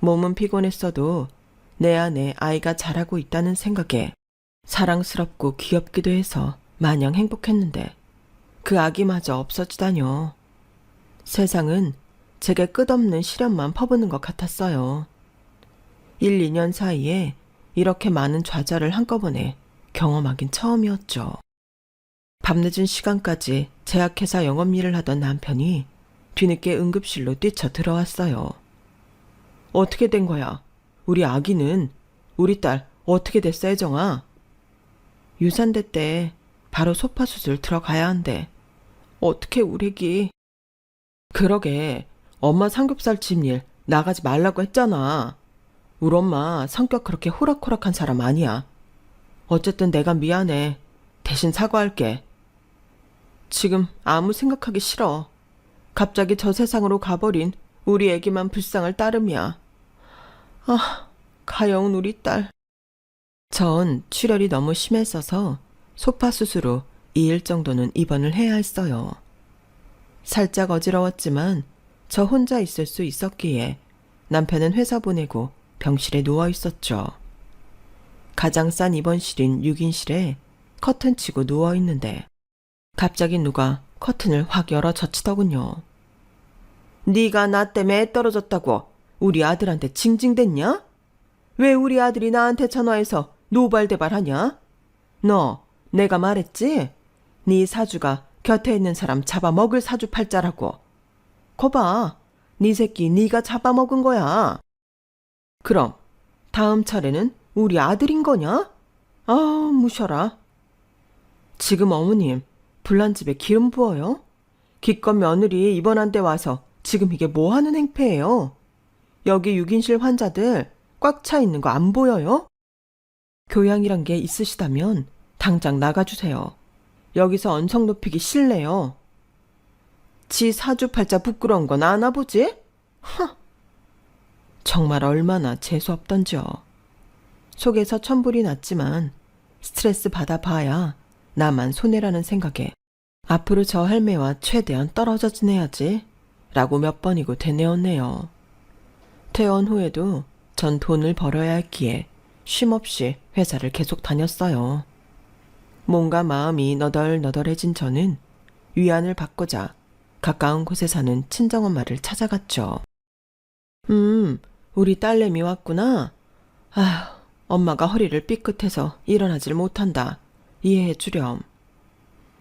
몸은 피곤했어도 내 안에 아이가 자라고 있다는 생각에 사랑스럽고 귀엽기도 해서 마냥 행복했는데 그 아기마저 없어지다뇨. 세상은 제게 끝없는 시련만 퍼부는 것 같았어요. 1, 2년 사이에 이렇게 많은 좌절을 한꺼번에 경험하긴 처음이었죠. 밤늦은 시간까지 제약회사 영업일을 하던 남편이 뒤늦게 응급실로 뛰쳐 들어왔어요. 어떻게 된 거야? 우리 아기는? 우리 딸 어떻게 됐어, 혜정아? 유산대 때 바로 소파 수술 들어가야 한대. 어떻게 우리 애기? 그러게 엄마 삼겹살 집 일 나가지 말라고 했잖아. 우리 엄마 성격 그렇게 호락호락한 사람 아니야. 어쨌든 내가 미안해. 대신 사과할게. 지금 아무 생각하기 싫어. 갑자기 저 세상으로 가버린 우리 애기만 불쌍할 따름이야. 아, 가여운 우리 딸. 전 출혈이 너무 심했어서 소파 수술로 2일 정도는 입원을 해야 했어요. 살짝 어지러웠지만 저 혼자 있을 수 있었기에 남편은 회사 보내고 병실에 누워 있었죠. 가장 싼 입원실인 6인실에 커튼 치고 누워 있는데 갑자기 누가 커튼을 확 열어 젖히더군요. 네가 나 때문에 애 떨어졌다고 우리 아들한테 징징댔냐? 왜 우리 아들이 나한테 전화해서 노발대발하냐? 너 내가 말했지? 네 사주가 곁에 있는 사람 잡아먹을 사주팔자라고. 거봐, 네 새끼 네가 잡아먹은 거야. 그럼 다음 차례는 우리 아들인 거냐? 아, 무셔라. 지금 어머님 불난집에 기름 부어요? 기껏 며느리 입원한 데 와서 지금 이게 뭐 하는 행패예요? 여기 6인실 환자들 꽉 차 있는 거 안 보여요? 교양이란 게 있으시다면 당장 나가주세요. 여기서 언성 높이기 싫네요. 지 사주팔자 부끄러운 건 아나 보지? 하! 정말 얼마나 재수없던지요. 속에서 천불이 났지만 스트레스 받아봐야 나만 손해라는 생각에 앞으로 저 할매와 최대한 떨어져 지내야지 라고 몇 번이고 되뇌었네요. 퇴원 후에도 전 돈을 벌어야 했기에 쉼없이 회사를 계속 다녔어요. 몸과 마음이 너덜너덜해진 저는 위안을 받고자 가까운 곳에 사는 친정엄마를 찾아갔죠. 우리 딸내미 왔구나. 아휴, 엄마가 허리를 삐끗해서 일어나질 못한다. 이해해 주렴.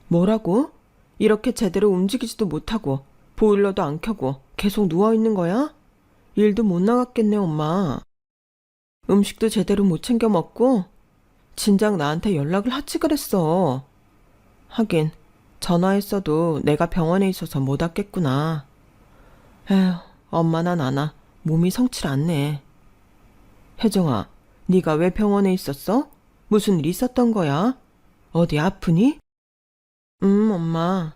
뭐라고? 이렇게 제대로 움직이지도 못하고 보일러도 안 켜고 계속 누워있는 거야? 일도 못 나갔겠네, 엄마. 음식도 제대로 못 챙겨 먹고 진작 나한테 연락을 하지 그랬어. 하긴 전화했어도 내가 병원에 있어서 못 왔겠구나. 에휴, 엄마나 나나 몸이 성칠 않네. 혜정아, 네가 왜 병원에 있었어? 무슨 일 있었던 거야? 어디 아프니? 엄마.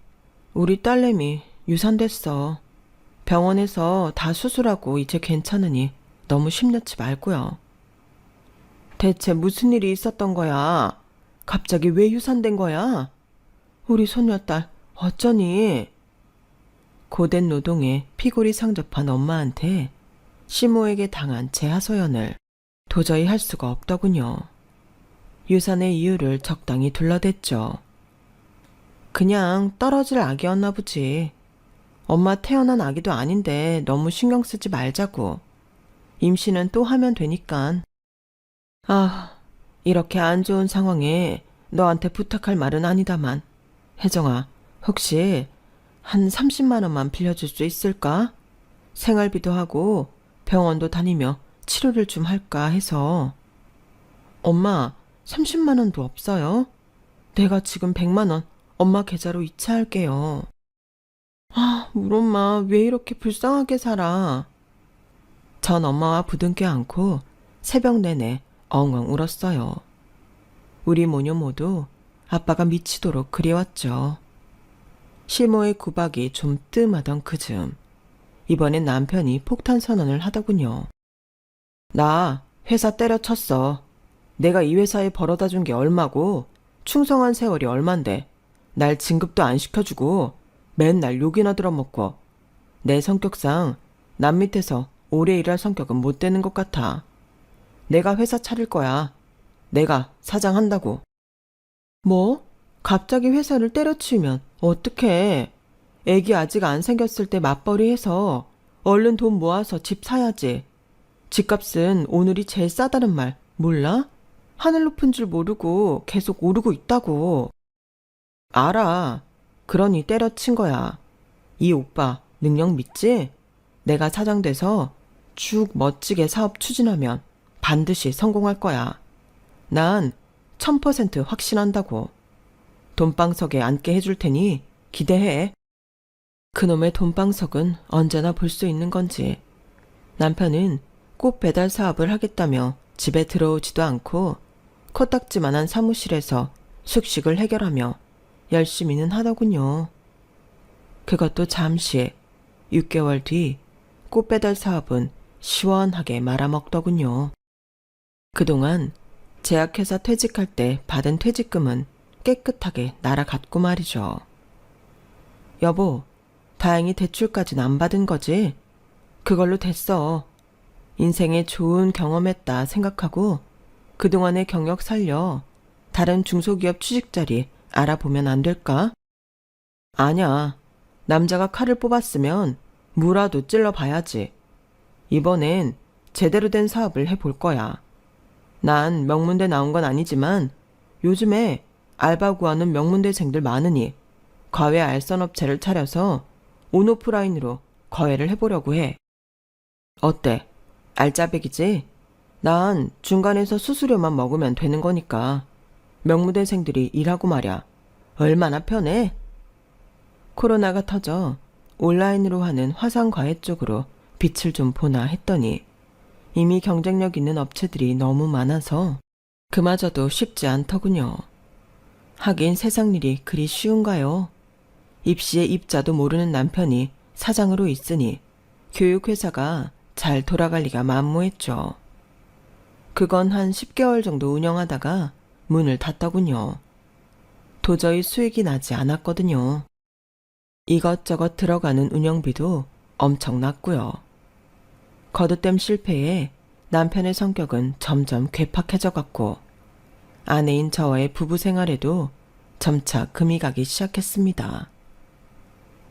우리 딸내미 유산됐어. 병원에서 다 수술하고 이제 괜찮으니 너무 심려치 말고요. 대체 무슨 일이 있었던 거야? 갑자기 왜 유산된 거야? 우리 손녀딸 어쩌니? 고된 노동에 피골이 상접한 엄마한테 시모에게 당한 제 하소연을 도저히 할 수가 없더군요. 유산의 이유를 적당히 둘러댔죠. 그냥 떨어질 아기였나 보지. 엄마 태어난 아기도 아닌데 너무 신경 쓰지 말자고. 임신은 또 하면 되니깐. 아, 이렇게 안 좋은 상황에 너한테 부탁할 말은 아니다만 혜정아, 혹시 한 30만 원만 빌려줄 수 있을까? 생활비도 하고 병원도 다니며 치료를 좀 할까 해서. 엄마, 30만 원도 없어요? 내가 지금 100만 원 엄마 계좌로 이체할게요. 아, 우리 엄마 왜 이렇게 불쌍하게 살아? 전 엄마와 부둥켜 안고 새벽 내내 엉엉 울었어요. 우리 모녀 모두 아빠가 미치도록 그리웠죠. 실모의 구박이 좀 뜸하던 그즈음 이번엔 남편이 폭탄 선언을 하더군요. 나 회사 때려쳤어. 내가 이 회사에 벌어다 준 게 얼마고 충성한 세월이 얼만데 날 진급도 안 시켜주고 맨날 욕이나 들어먹고 내 성격상 남 밑에서 오래 일할 성격은 못 되는 것 같아. 내가 회사 차릴 거야. 내가 사장한다고. 뭐? 갑자기 회사를 때려치우면 어떡해. 애기 아직 안 생겼을 때 맞벌이 해서 얼른 돈 모아서 집 사야지. 집값은 오늘이 제일 싸다는 말 몰라? 하늘 높은 줄 모르고 계속 오르고 있다고. 알아. 그러니 때려친 거야. 이 오빠 능력 믿지? 내가 사장 돼서 쭉 멋지게 사업 추진하면 반드시 성공할 거야. 난 1000% 확신한다고. 돈방석에 앉게 해줄 테니 기대해. 그놈의 돈방석은 언제나 볼 수 있는 건지. 남편은 꽃 배달 사업을 하겠다며 집에 들어오지도 않고 코딱지만한 사무실에서 숙식을 해결하며 열심히는 하더군요. 그것도 잠시 6개월 뒤 꽃 배달 사업은 시원하게 말아먹더군요. 그동안 제약회사 퇴직할 때 받은 퇴직금은 깨끗하게 날아갔고 말이죠. 여보, 다행히 대출까진 안 받은 거지? 그걸로 됐어. 인생에 좋은 경험했다 생각하고 그동안의 경력 살려 다른 중소기업 취직 자리 알아보면 안 될까? 아냐, 남자가 칼을 뽑았으면 무라도 찔러봐야지. 이번엔 제대로 된 사업을 해볼 거야. 난 명문대 나온 건 아니지만 요즘에 알바 구하는 명문대생들 많으니 과외 알선업체를 차려서 온오프라인으로 거래를 해보려고 해. 어때? 알짜배기지? 난 중간에서 수수료만 먹으면 되는 거니까. 명문대생들이 일하고 말야. 얼마나 편해? 코로나가 터져 온라인으로 하는 화상과외 쪽으로 빛을 좀 보나 했더니 이미 경쟁력 있는 업체들이 너무 많아서 그마저도 쉽지 않더군요. 하긴 세상 일이 그리 쉬운가요? 입시의 입자도 모르는 남편이 사장으로 있으니 교육회사가 잘 돌아갈 리가 만무했죠. 그건 한 10개월 정도 운영하다가 문을 닫더군요. 도저히 수익이 나지 않았거든요. 이것저것 들어가는 운영비도 엄청났고요. 거듭된 실패에 남편의 성격은 점점 괴팍해져 갔고 아내인 저와의 부부 생활에도 점차 금이 가기 시작했습니다.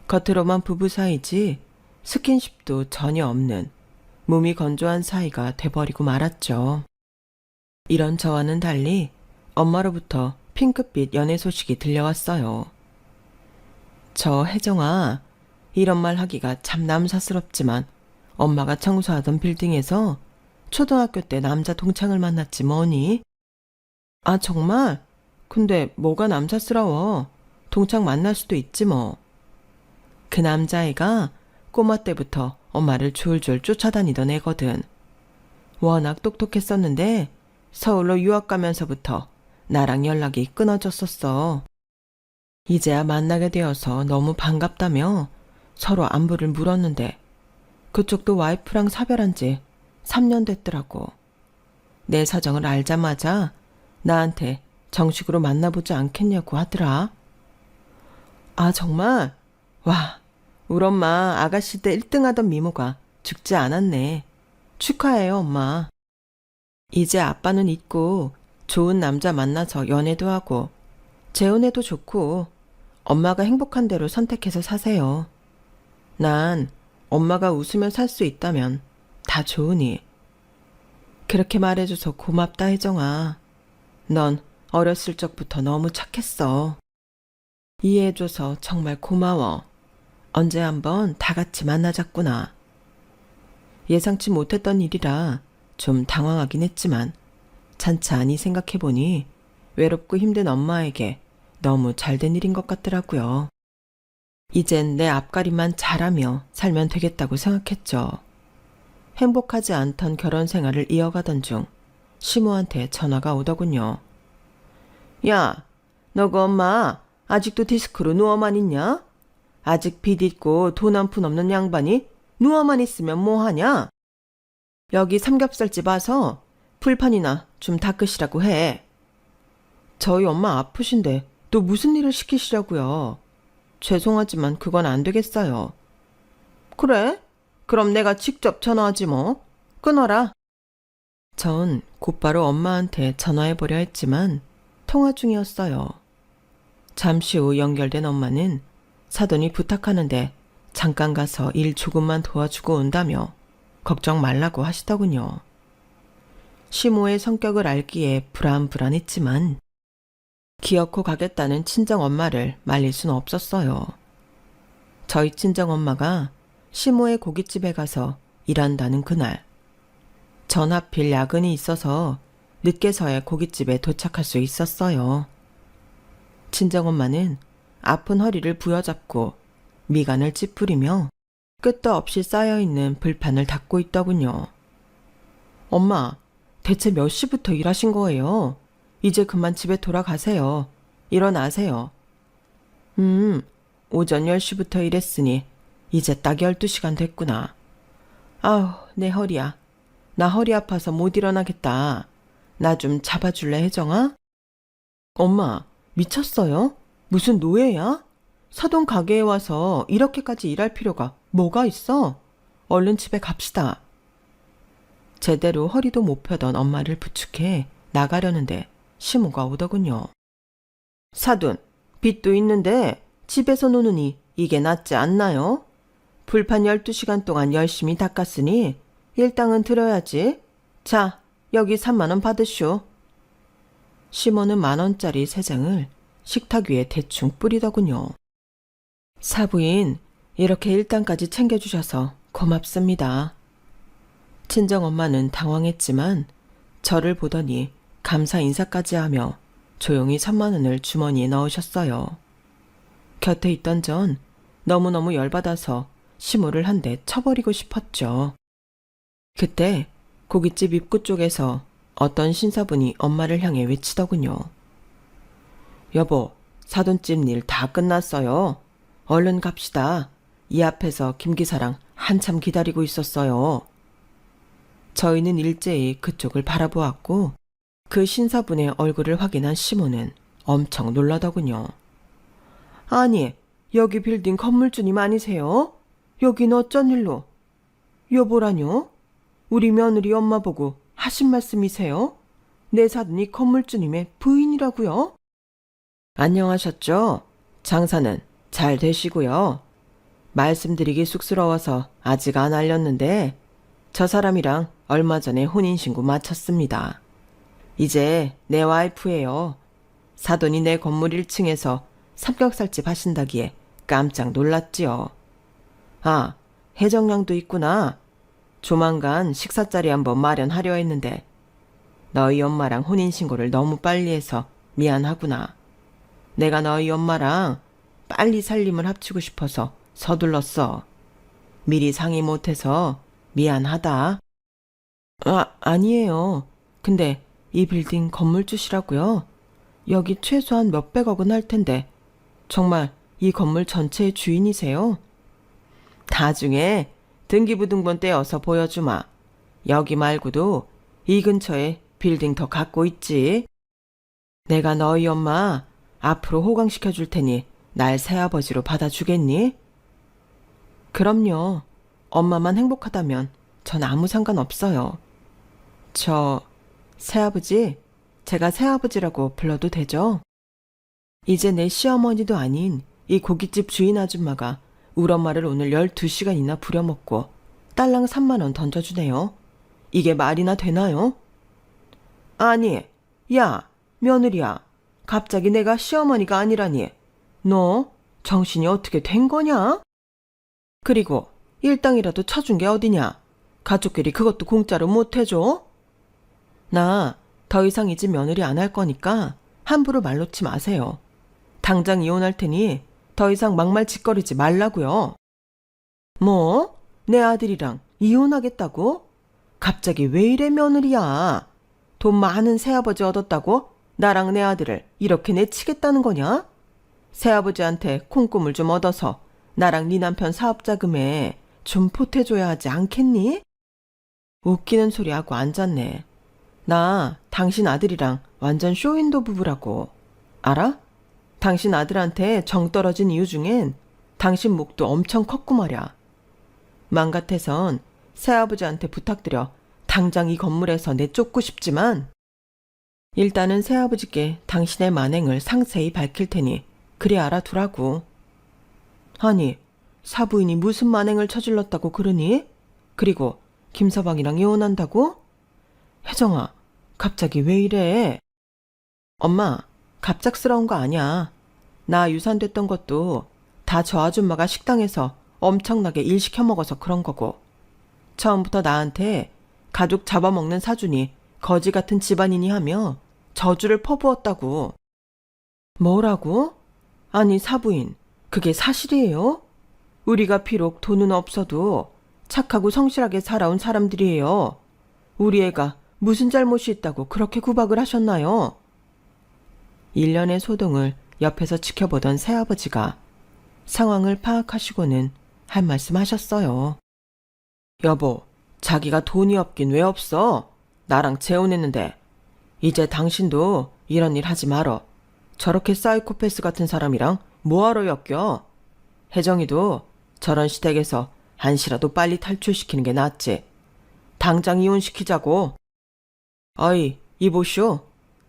겉으로만 부부 사이지 스킨십도 전혀 없는 몸이 건조한 사이가 돼버리고 말았죠. 이런 저와는 달리 엄마로부터 핑크빛 연애 소식이 들려왔어요. 저 혜정아, 이런 말 하기가 참 남사스럽지만 엄마가 청소하던 빌딩에서 초등학교 때 남자 동창을 만났지 뭐니? 아, 정말? 근데 뭐가 남사스러워? 동창 만날 수도 있지 뭐. 그 남자애가 꼬마 때부터 엄마를 줄줄 쫓아다니던 애거든. 워낙 똑똑했었는데 서울로 유학 가면서부터 나랑 연락이 끊어졌었어. 이제야 만나게 되어서 너무 반갑다며 서로 안부를 물었는데 그쪽도 와이프랑 사별한 지 3년 됐더라고. 내 사정을 알자마자 나한테 정식으로 만나보지 않겠냐고 하더라. 아, 정말? 와, 우리 엄마 아가씨 때 1등 하던 미모가 죽지 않았네. 축하해요, 엄마. 이제 아빠는 있고 좋은 남자 만나서 연애도 하고 재혼해도 좋고 엄마가 행복한 대로 선택해서 사세요. 난 엄마가 웃으며 살 수 있다면 다 좋으니. 그렇게 말해줘서 고맙다, 혜정아. 넌 어렸을 적부터 너무 착했어. 이해해줘서 정말 고마워. 언제 한번 다 같이 만나자꾸나. 예상치 못했던 일이라 좀 당황하긴 했지만 찬찬히 생각해보니 외롭고 힘든 엄마에게 너무 잘된 일인 것 같더라고요. 이젠 내 앞가림만 잘하며 살면 되겠다고 생각했죠. 행복하지 않던 결혼 생활을 이어가던 중 시모한테 전화가 오더군요. 야, 너 그 엄마 아직도 디스크로 누워만 있냐? 아직 빚 있고 돈 한 푼 없는 양반이 누워만 있으면 뭐하냐? 여기 삼겹살집 와서 불판이나 좀 닦으시라고 해. 저희 엄마 아프신데 또 무슨 일을 시키시려고요? 죄송하지만 그건 안 되겠어요. 그래? 그럼 내가 직접 전화하지 뭐. 끊어라. 전 곧바로 엄마한테 전화해보려 했지만 통화 중이었어요. 잠시 후 연결된 엄마는 사돈이 부탁하는데 잠깐 가서 일 조금만 도와주고 온다며 걱정 말라고 하시더군요. 시모의 성격을 알기에 불안했지만 기어코 가겠다는 친정엄마를 말릴 수는 없었어요. 저희 친정엄마가 시모의 고깃집에 가서 일한다는 그날, 전 하필 야근이 있어서 늦게서야 고깃집에 도착할 수 있었어요. 친정엄마는 아픈 허리를 부여잡고 미간을 찌푸리며 끝도 없이 쌓여있는 불판을 닦고 있더군요. 엄마, 대체 몇 시부터 일하신 거예요? 이제 그만 집에 돌아가세요. 일어나세요. 오전 10시부터 일했으니 이제 딱 12시간 됐구나. 아우, 내 허리야. 나 허리 아파서 못 일어나겠다. 나 좀 잡아줄래, 혜정아? 엄마, 미쳤어요? 무슨 노예야? 사돈 가게에 와서 이렇게까지 일할 필요가 뭐가 있어? 얼른 집에 갑시다. 제대로 허리도 못 펴던 엄마를 부축해 나가려는데 시모가 오더군요. 사돈, 빚도 있는데 집에서 노느니 이게 낫지 않나요? 불판 12시간 동안 열심히 닦았으니 일당은 드려야지. 자, 여기 3만 원 받으쇼. 시모는 10,000원짜리 3장을 식탁 위에 대충 뿌리더군요. 사부인, 이렇게 일당까지 챙겨주셔서 고맙습니다. 친정엄마는 당황했지만 저를 보더니 감사 인사까지 하며 조용히 3만 원을 주머니에 넣으셨어요. 곁에 있던 전 너무너무 열받아서 시모를 한 대 쳐버리고 싶었죠. 그때 고깃집 입구 쪽에서 어떤 신사분이 엄마를 향해 외치더군요. 여보, 사돈집 일 다 끝났어요. 얼른 갑시다. 이 앞에서 김 기사랑 한참 기다리고 있었어요. 저희는 일제히 그쪽을 바라보았고 그 신사분의 얼굴을 확인한 시모는 엄청 놀라더군요. 아니, 여기 빌딩 건물주님 아니세요? 여긴 어쩐 일로? 여보라뇨? 우리 며느리 엄마 보고 하신 말씀이세요? 내 사돈이 건물주님의 부인이라고요? 안녕하셨죠? 장사는 잘 되시고요. 말씀드리기 쑥스러워서 아직 안 알렸는데 저 사람이랑 얼마 전에 혼인신고 마쳤습니다. 이제 내 와이프예요. 사돈이 내 건물 1층에서 삼겹살집 하신다기에 깜짝 놀랐지요. 아, 혜정양도 있구나. 조만간 식사 자리 한번 마련하려 했는데 너희 엄마랑 혼인신고를 너무 빨리 해서 미안하구나. 내가 너희 엄마랑 빨리 살림을 합치고 싶어서 서둘렀어. 미리 상의 못해서 미안하다. 아니에요. 근데 이 빌딩 건물주시라고요? 여기 최소한 몇백억은 할 텐데 정말 이 건물 전체의 주인이세요? 나중에 등기부등본 떼어서 보여주마. 여기 말고도 이 근처에 빌딩 더 갖고 있지. 내가 너희 엄마 앞으로 호강시켜줄 테니 날 새아버지로 받아주겠니? 그럼요. 엄마만 행복하다면 전 아무 상관없어요. 저 새아버지? 제가 새아버지라고 불러도 되죠? 이제 내 시어머니도 아닌 이 고깃집 주인 아줌마가 우리 엄마를 오늘 12시간이나 부려먹고 딸랑 3만 원 던져주네요. 이게 말이나 되나요? 아니, 야, 며느리야. 갑자기 내가 시어머니가 아니라니. 너 정신이 어떻게 된 거냐? 그리고 일당이라도 쳐준 게 어디냐? 가족끼리 그것도 공짜로 못 해줘? 나 더 이상 이 집 며느리 안 할 거니까 함부로 말 놓지 마세요. 당장 이혼할 테니 더 이상 막말 짓거리지 말라고요. 뭐? 내 아들이랑 이혼하겠다고? 갑자기 왜 이래 며느리야? 돈 많은 새아버지 얻었다고 나랑 내 아들을 이렇게 내치겠다는 거냐? 새아버지한테 콩고물 좀 얻어서 나랑 네 남편 사업자금에 좀 보태줘야 하지 않겠니? 웃기는 소리 하고 앉았네. 나 당신 아들이랑 완전 쇼윈도 부부라고. 알아? 당신 아들한테 정 떨어진 이유 중엔 당신 목도 엄청 컸고 말야. 맘 같아선 새아버지한테 부탁드려 당장 이 건물에서 내쫓고 싶지만 일단은 새아버지께 당신의 만행을 상세히 밝힐 테니 그리 알아두라고. 아니, 사부인이 무슨 만행을 저질렀다고 그러니? 그리고 김서방이랑 이혼한다고? 혜정아, 갑자기 왜 이래? 엄마, 갑작스러운 거 아니야. 나 유산됐던 것도 다 저 아줌마가 식당에서 엄청나게 일 시켜 먹어서 그런 거고. 처음부터 나한테 가족 잡아먹는 사준이 거지 같은 집안이니 하며 저주를 퍼부었다고. 뭐라고? 아니 사부인, 그게 사실이에요? 우리가 비록 돈은 없어도 착하고 성실하게 살아온 사람들이에요. 우리 애가 무슨 잘못이 있다고 그렇게 구박을 하셨나요? 일련의 소동을 옆에서 지켜보던 새아버지가 상황을 파악하시고는 한 말씀 하셨어요. 여보, 자기가 돈이 없긴 왜 없어? 나랑 재혼했는데. 이제 당신도 이런 일 하지 말어. 저렇게 사이코패스 같은 사람이랑 뭐하러 엮여? 혜정이도 저런 시댁에서 한시라도 빨리 탈출시키는 게 낫지. 당장 이혼시키자고. 어이, 이보쇼.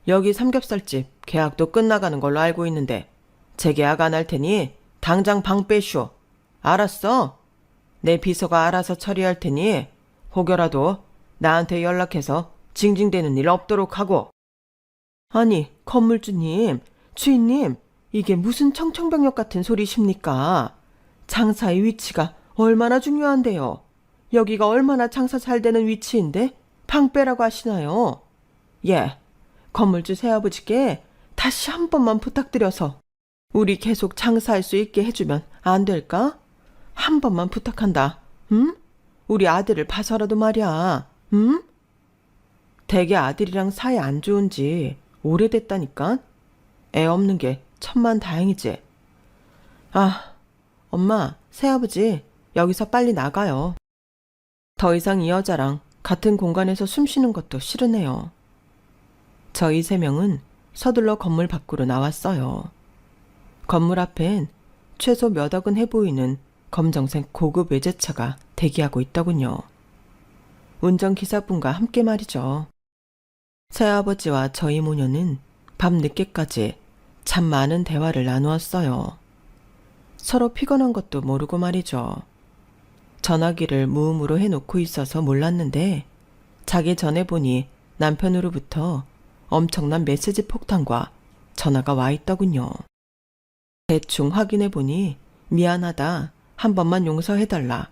여기 삼겹살집 계약도 끝나가는 걸로 알고 있는데 재계약 안 할 테니 당장 방 빼쇼. 알았어? 내 비서가 알아서 처리할 테니 혹여라도 나한테 연락해서 징징대는 일 없도록 하고. 아니, 건물주님, 주인님, 이게 무슨 청천벽력 같은 소리십니까? 장사의 위치가 얼마나 중요한데요. 여기가 얼마나 장사 잘 되는 위치인데 방 빼라고 하시나요? 예, 건물주 새아버지께 다시 한 번만 부탁드려서 우리 계속 장사할 수 있게 해주면 안 될까? 한 번만 부탁한다. 응? 우리 아들을 봐서라도 말이야. 응? 대개 아들이랑 사이 안 좋은지 오래됐다니까? 애 없는 게 천만다행이지. 아, 엄마, 새아버지, 여기서 빨리 나가요. 더 이상 이 여자랑 같은 공간에서 숨 쉬는 것도 싫으네요. 저희 세 명은 서둘러 건물 밖으로 나왔어요. 건물 앞엔 최소 몇 억은 해보이는 검정색 고급 외제차가 대기하고 있더군요. 운전기사분과 함께 말이죠. 새아버지와 저희 모녀는 밤 늦게까지 참 많은 대화를 나누었어요. 서로 피곤한 것도 모르고 말이죠. 전화기를 무음으로 해놓고 있어서 몰랐는데 자기 전에 보니 남편으로부터 엄청난 메시지 폭탄과 전화가 와 있더군요. 대충 확인해 보니 미안하다, 한 번만 용서해달라,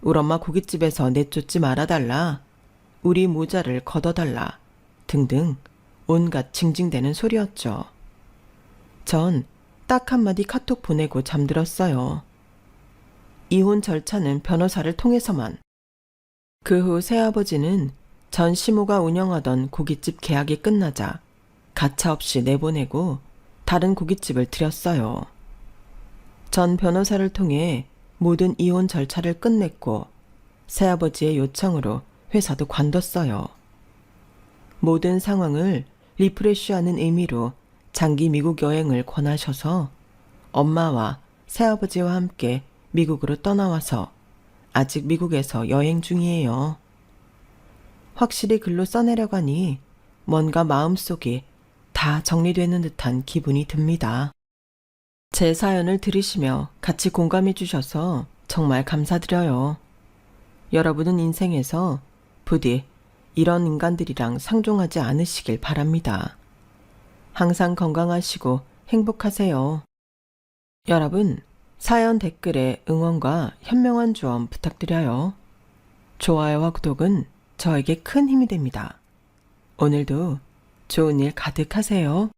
우리 엄마 고깃집에서 내쫓지 말아달라, 우리 모자를 걷어달라 등등 온갖 징징대는 소리였죠. 전 딱 한마디 카톡 보내고 잠들었어요. 이혼 절차는 변호사를 통해서만. 그 후 새아버지는 전 시모가 운영하던 고깃집 계약이 끝나자 가차없이 내보내고 다른 고깃집을 들였어요. 전 변호사를 통해 모든 이혼 절차를 끝냈고 새아버지의 요청으로 회사도 관뒀어요. 모든 상황을 리프레쉬하는 의미로 장기 미국 여행을 권하셔서 엄마와 새아버지와 함께 미국으로 떠나와서 아직 미국에서 여행 중이에요. 확실히 글로 써내려가니 뭔가 마음속이 다 정리되는 듯한 기분이 듭니다. 제 사연을 들으시며 같이 공감해 주셔서 정말 감사드려요. 여러분은 인생에서 부디 이런 인간들이랑 상종하지 않으시길 바랍니다. 항상 건강하시고 행복하세요. 여러분, 사연 댓글에 응원과 현명한 조언 부탁드려요. 좋아요와 구독은 저에게 큰 힘이 됩니다. 오늘도 좋은 일 가득하세요.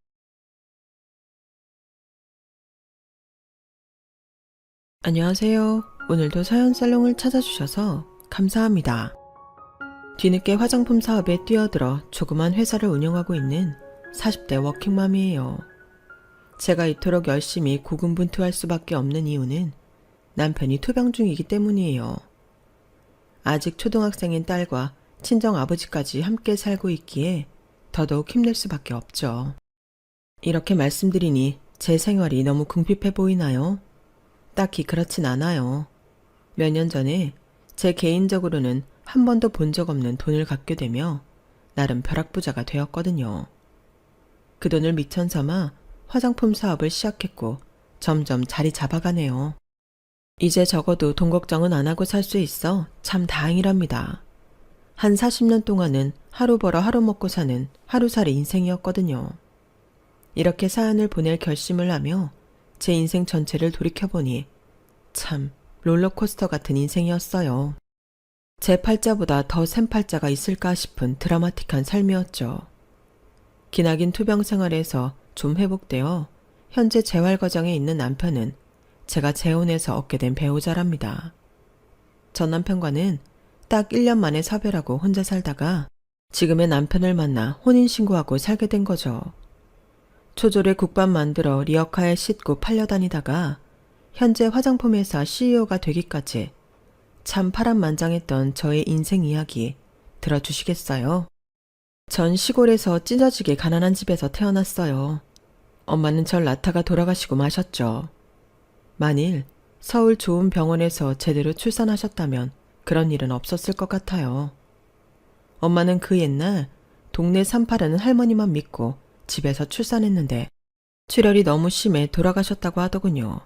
안녕하세요. 오늘도 사연 살롱을 찾아주셔서 감사합니다. 뒤늦게 화장품 사업에 뛰어들어 조그만 회사를 운영하고 있는 40대 워킹맘이에요. 제가 이토록 열심히 고군분투할 수밖에 없는 이유는 남편이 투병 중이기 때문이에요. 아직 초등학생인 딸과 친정 아버지까지 함께 살고 있기에 더더욱 힘낼 수밖에 없죠. 이렇게 말씀드리니 제 생활이 너무 궁핍해 보이나요? 딱히 그렇진 않아요. 몇 년 전에 제 개인적으로는 한 번도 본 적 없는 돈을 갖게 되며 나름 벼락부자가 되었거든요. 그 돈을 미천 삼아 화장품 사업을 시작했고 점점 자리 잡아가네요. 이제 적어도 돈 걱정은 안 하고 살 수 있어 참 다행이랍니다. 한 40년 동안은 하루 벌어 하루 먹고 사는 하루살이 인생이었거든요. 이렇게 사연을 보낼 결심을 하며 제 인생 전체를 돌이켜보니 참 롤러코스터 같은 인생이었어요. 제 팔자보다 더 센 팔자가 있을까 싶은 드라마틱한 삶이었죠. 기나긴 투병 생활에서 좀 회복되어 현재 재활 과정에 있는 남편은 제가 재혼해서 얻게 된 배우자랍니다. 전 남편과는 딱 1년 만에 사별하고 혼자 살다가 지금의 남편을 만나 혼인신고하고 살게 된 거죠. 초졸에 국밥 만들어 리어카에 싣고 팔려다니다가 현재 화장품 회사 CEO가 되기까지 참 파란만장했던 저의 인생 이야기 들어주시겠어요? 전 시골에서 찢어지게 가난한 집에서 태어났어요. 엄마는 절 낳다가 돌아가시고 마셨죠. 만일 서울 좋은 병원에서 제대로 출산하셨다면 그런 일은 없었을 것 같아요. 엄마는 그 옛날 동네 산파르는 할머니만 믿고 집에서 출산했는데 출혈이 너무 심해 돌아가셨다고 하더군요.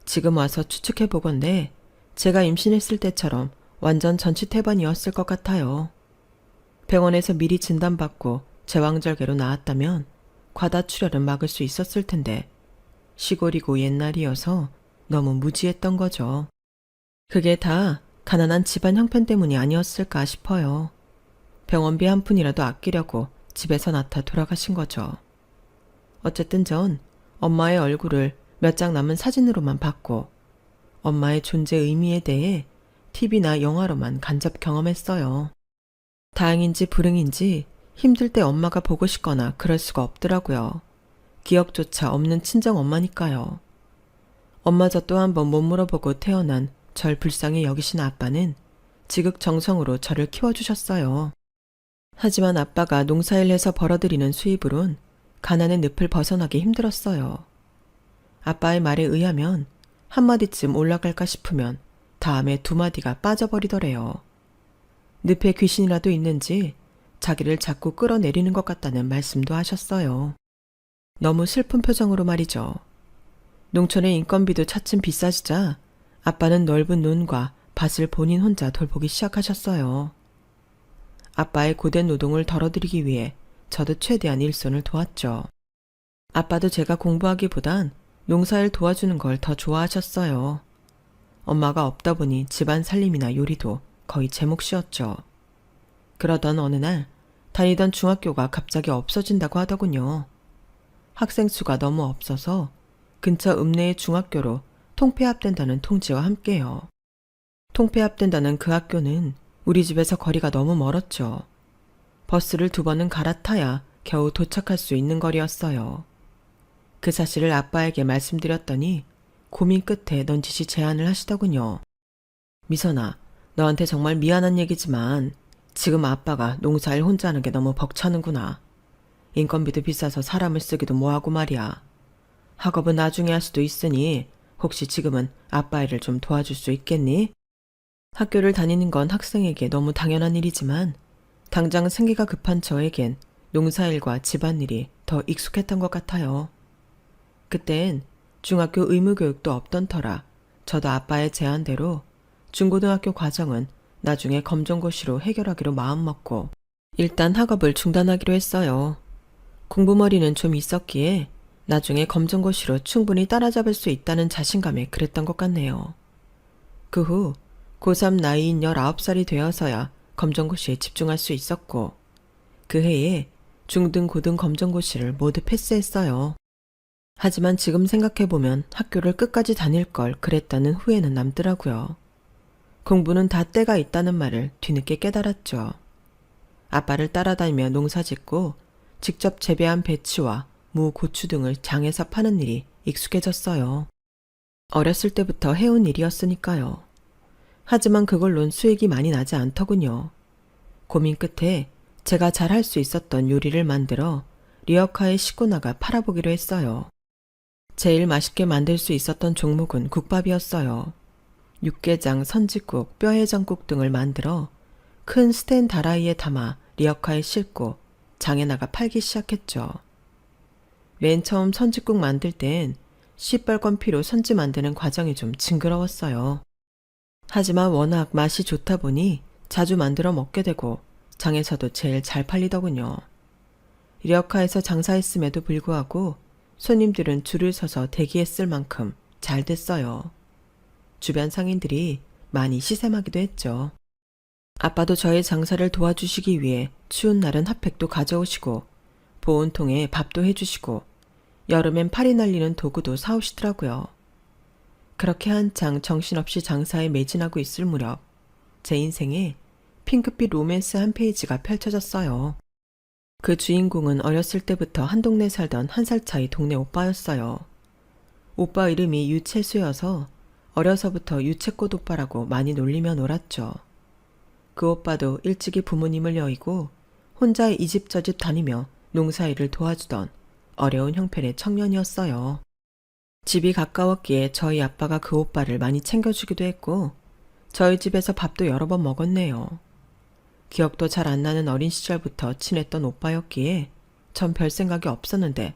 지금 와서 추측해보건대 제가 임신했을 때처럼 완전 전치태반이었을 것 같아요. 병원에서 미리 진단받고 제왕절개로 나았다면 과다출혈은 막을 수 있었을 텐데 시골이고 옛날이어서 너무 무지했던 거죠. 그게 다 가난한 집안 형편 때문이 아니었을까 싶어요. 병원비 한 푼이라도 아끼려고 집에서 낳다 돌아가신 거죠. 어쨌든 전 엄마의 얼굴을 몇 장 남은 사진으로만 봤고 엄마의 존재 의미에 대해 TV나 영화로만 간접 경험했어요. 다행인지 불행인지 힘들 때 엄마가 보고 싶거나 그럴 수가 없더라고요. 기억조차 없는 친정 엄마니까요. 엄마 젖도 한번 못 물어보고 태어난 절 불쌍히 여기신 아빠는 지극정성으로 저를 키워주셨어요. 하지만 아빠가 농사일해서 벌어들이는 수입으론 가난의 늪을 벗어나기 힘들었어요. 아빠의 말에 의하면 한마디쯤 올라갈까 싶으면 다음에 두 마디가 빠져버리더래요. 늪에 귀신이라도 있는지 자기를 자꾸 끌어내리는 것 같다는 말씀도 하셨어요. 너무 슬픈 표정으로 말이죠. 농촌의 인건비도 차츰 비싸지자 아빠는 넓은 논과 밭을 본인 혼자 돌보기 시작하셨어요. 아빠의 고된 노동을 덜어드리기 위해 저도 최대한 일손을 도왔죠. 아빠도 제가 공부하기보단 농사일 도와주는 걸 더 좋아하셨어요. 엄마가 없다 보니 집안 살림이나 요리도 거의 제 몫이었죠. 그러던 어느 날 다니던 중학교가 갑자기 없어진다고 하더군요. 학생 수가 너무 없어서 근처 읍내의 중학교로 통폐합된다는 통지와 함께요. 통폐합된다는 그 학교는 우리 집에서 거리가 너무 멀었죠. 버스를 2번은 갈아타야 겨우 도착할 수 있는 거리였어요. 그 사실을 아빠에게 말씀드렸더니 고민 끝에 넌지시 제안을 하시더군요. 미선아, 너한테 정말 미안한 얘기지만 지금 아빠가 농사일 혼자 하는 게 너무 벅차는구나. 인건비도 비싸서 사람을 쓰기도 뭐하고 말이야. 학업은 나중에 할 수도 있으니 혹시 지금은 아빠 일을 좀 도와줄 수 있겠니? 학교를 다니는 건 학생에게 너무 당연한 일이지만 당장 생기가 급한 저에겐 농사일과 집안일이 더 익숙했던 것 같아요. 그땐 중학교 의무교육도 없던 터라 저도 아빠의 제안대로 중고등학교 과정은 나중에 검정고시로 해결하기로 마음먹고 일단 학업을 중단하기로 했어요. 공부머리는 좀 있었기에 나중에 검정고시로 충분히 따라잡을 수 있다는 자신감에 그랬던 것 같네요. 그 후 고3 나이인 19살이 되어서야 검정고시에 집중할 수 있었고 그 해에 중등, 고등 검정고시를 모두 패스했어요. 하지만 지금 생각해보면 학교를 끝까지 다닐 걸 그랬다는 후회는 남더라고요. 공부는 다 때가 있다는 말을 뒤늦게 깨달았죠. 아빠를 따라다니며 농사짓고 직접 재배한 배추와 무, 고추 등을 장에서 파는 일이 익숙해졌어요. 어렸을 때부터 해온 일이었으니까요. 하지만 그걸론 수익이 많이 나지 않더군요. 고민 끝에 제가 잘 할 수 있었던 요리를 만들어 리어카에 싣고 나가 팔아보기로 했어요. 제일 맛있게 만들 수 있었던 종목은 국밥이었어요. 육개장, 선지국, 뼈해장국 등을 만들어 큰 스텐 다라이에 담아 리어카에 싣고 장에 나가 팔기 시작했죠. 맨 처음 선지국 만들 땐 시뻘건 피로 선지 만드는 과정이 좀 징그러웠어요. 하지만 워낙 맛이 좋다 보니 자주 만들어 먹게 되고 장에서도 제일 잘 팔리더군요. 리어카에서 장사했음에도 불구하고 손님들은 줄을 서서 대기했을 만큼 잘 됐어요. 주변 상인들이 많이 시샘하기도 했죠. 아빠도 저의 장사를 도와주시기 위해 추운 날은 핫팩도 가져오시고 보온통에 밥도 해주시고 여름엔 파리 날리는 도구도 사오시더라고요. 그렇게 한창 정신없이 장사에 매진하고 있을 무렵 제 인생에 핑크빛 로맨스 한 페이지가 펼쳐졌어요. 그 주인공은 어렸을 때부터 한 동네 살던 1살 차이 동네 오빠였어요. 오빠 이름이 유채수여서 어려서부터 유채꽃 오빠라고 많이 놀리며 놀았죠. 그 오빠도 일찍이 부모님을 여의고 혼자 이 집 저 집 다니며 농사일을 도와주던 어려운 형편의 청년이었어요. 집이 가까웠기에 저희 아빠가 그 오빠를 많이 챙겨주기도 했고 저희 집에서 밥도 여러 번 먹었네요. 기억도 잘 안 나는 어린 시절부터 친했던 오빠였기에 전 별 생각이 없었는데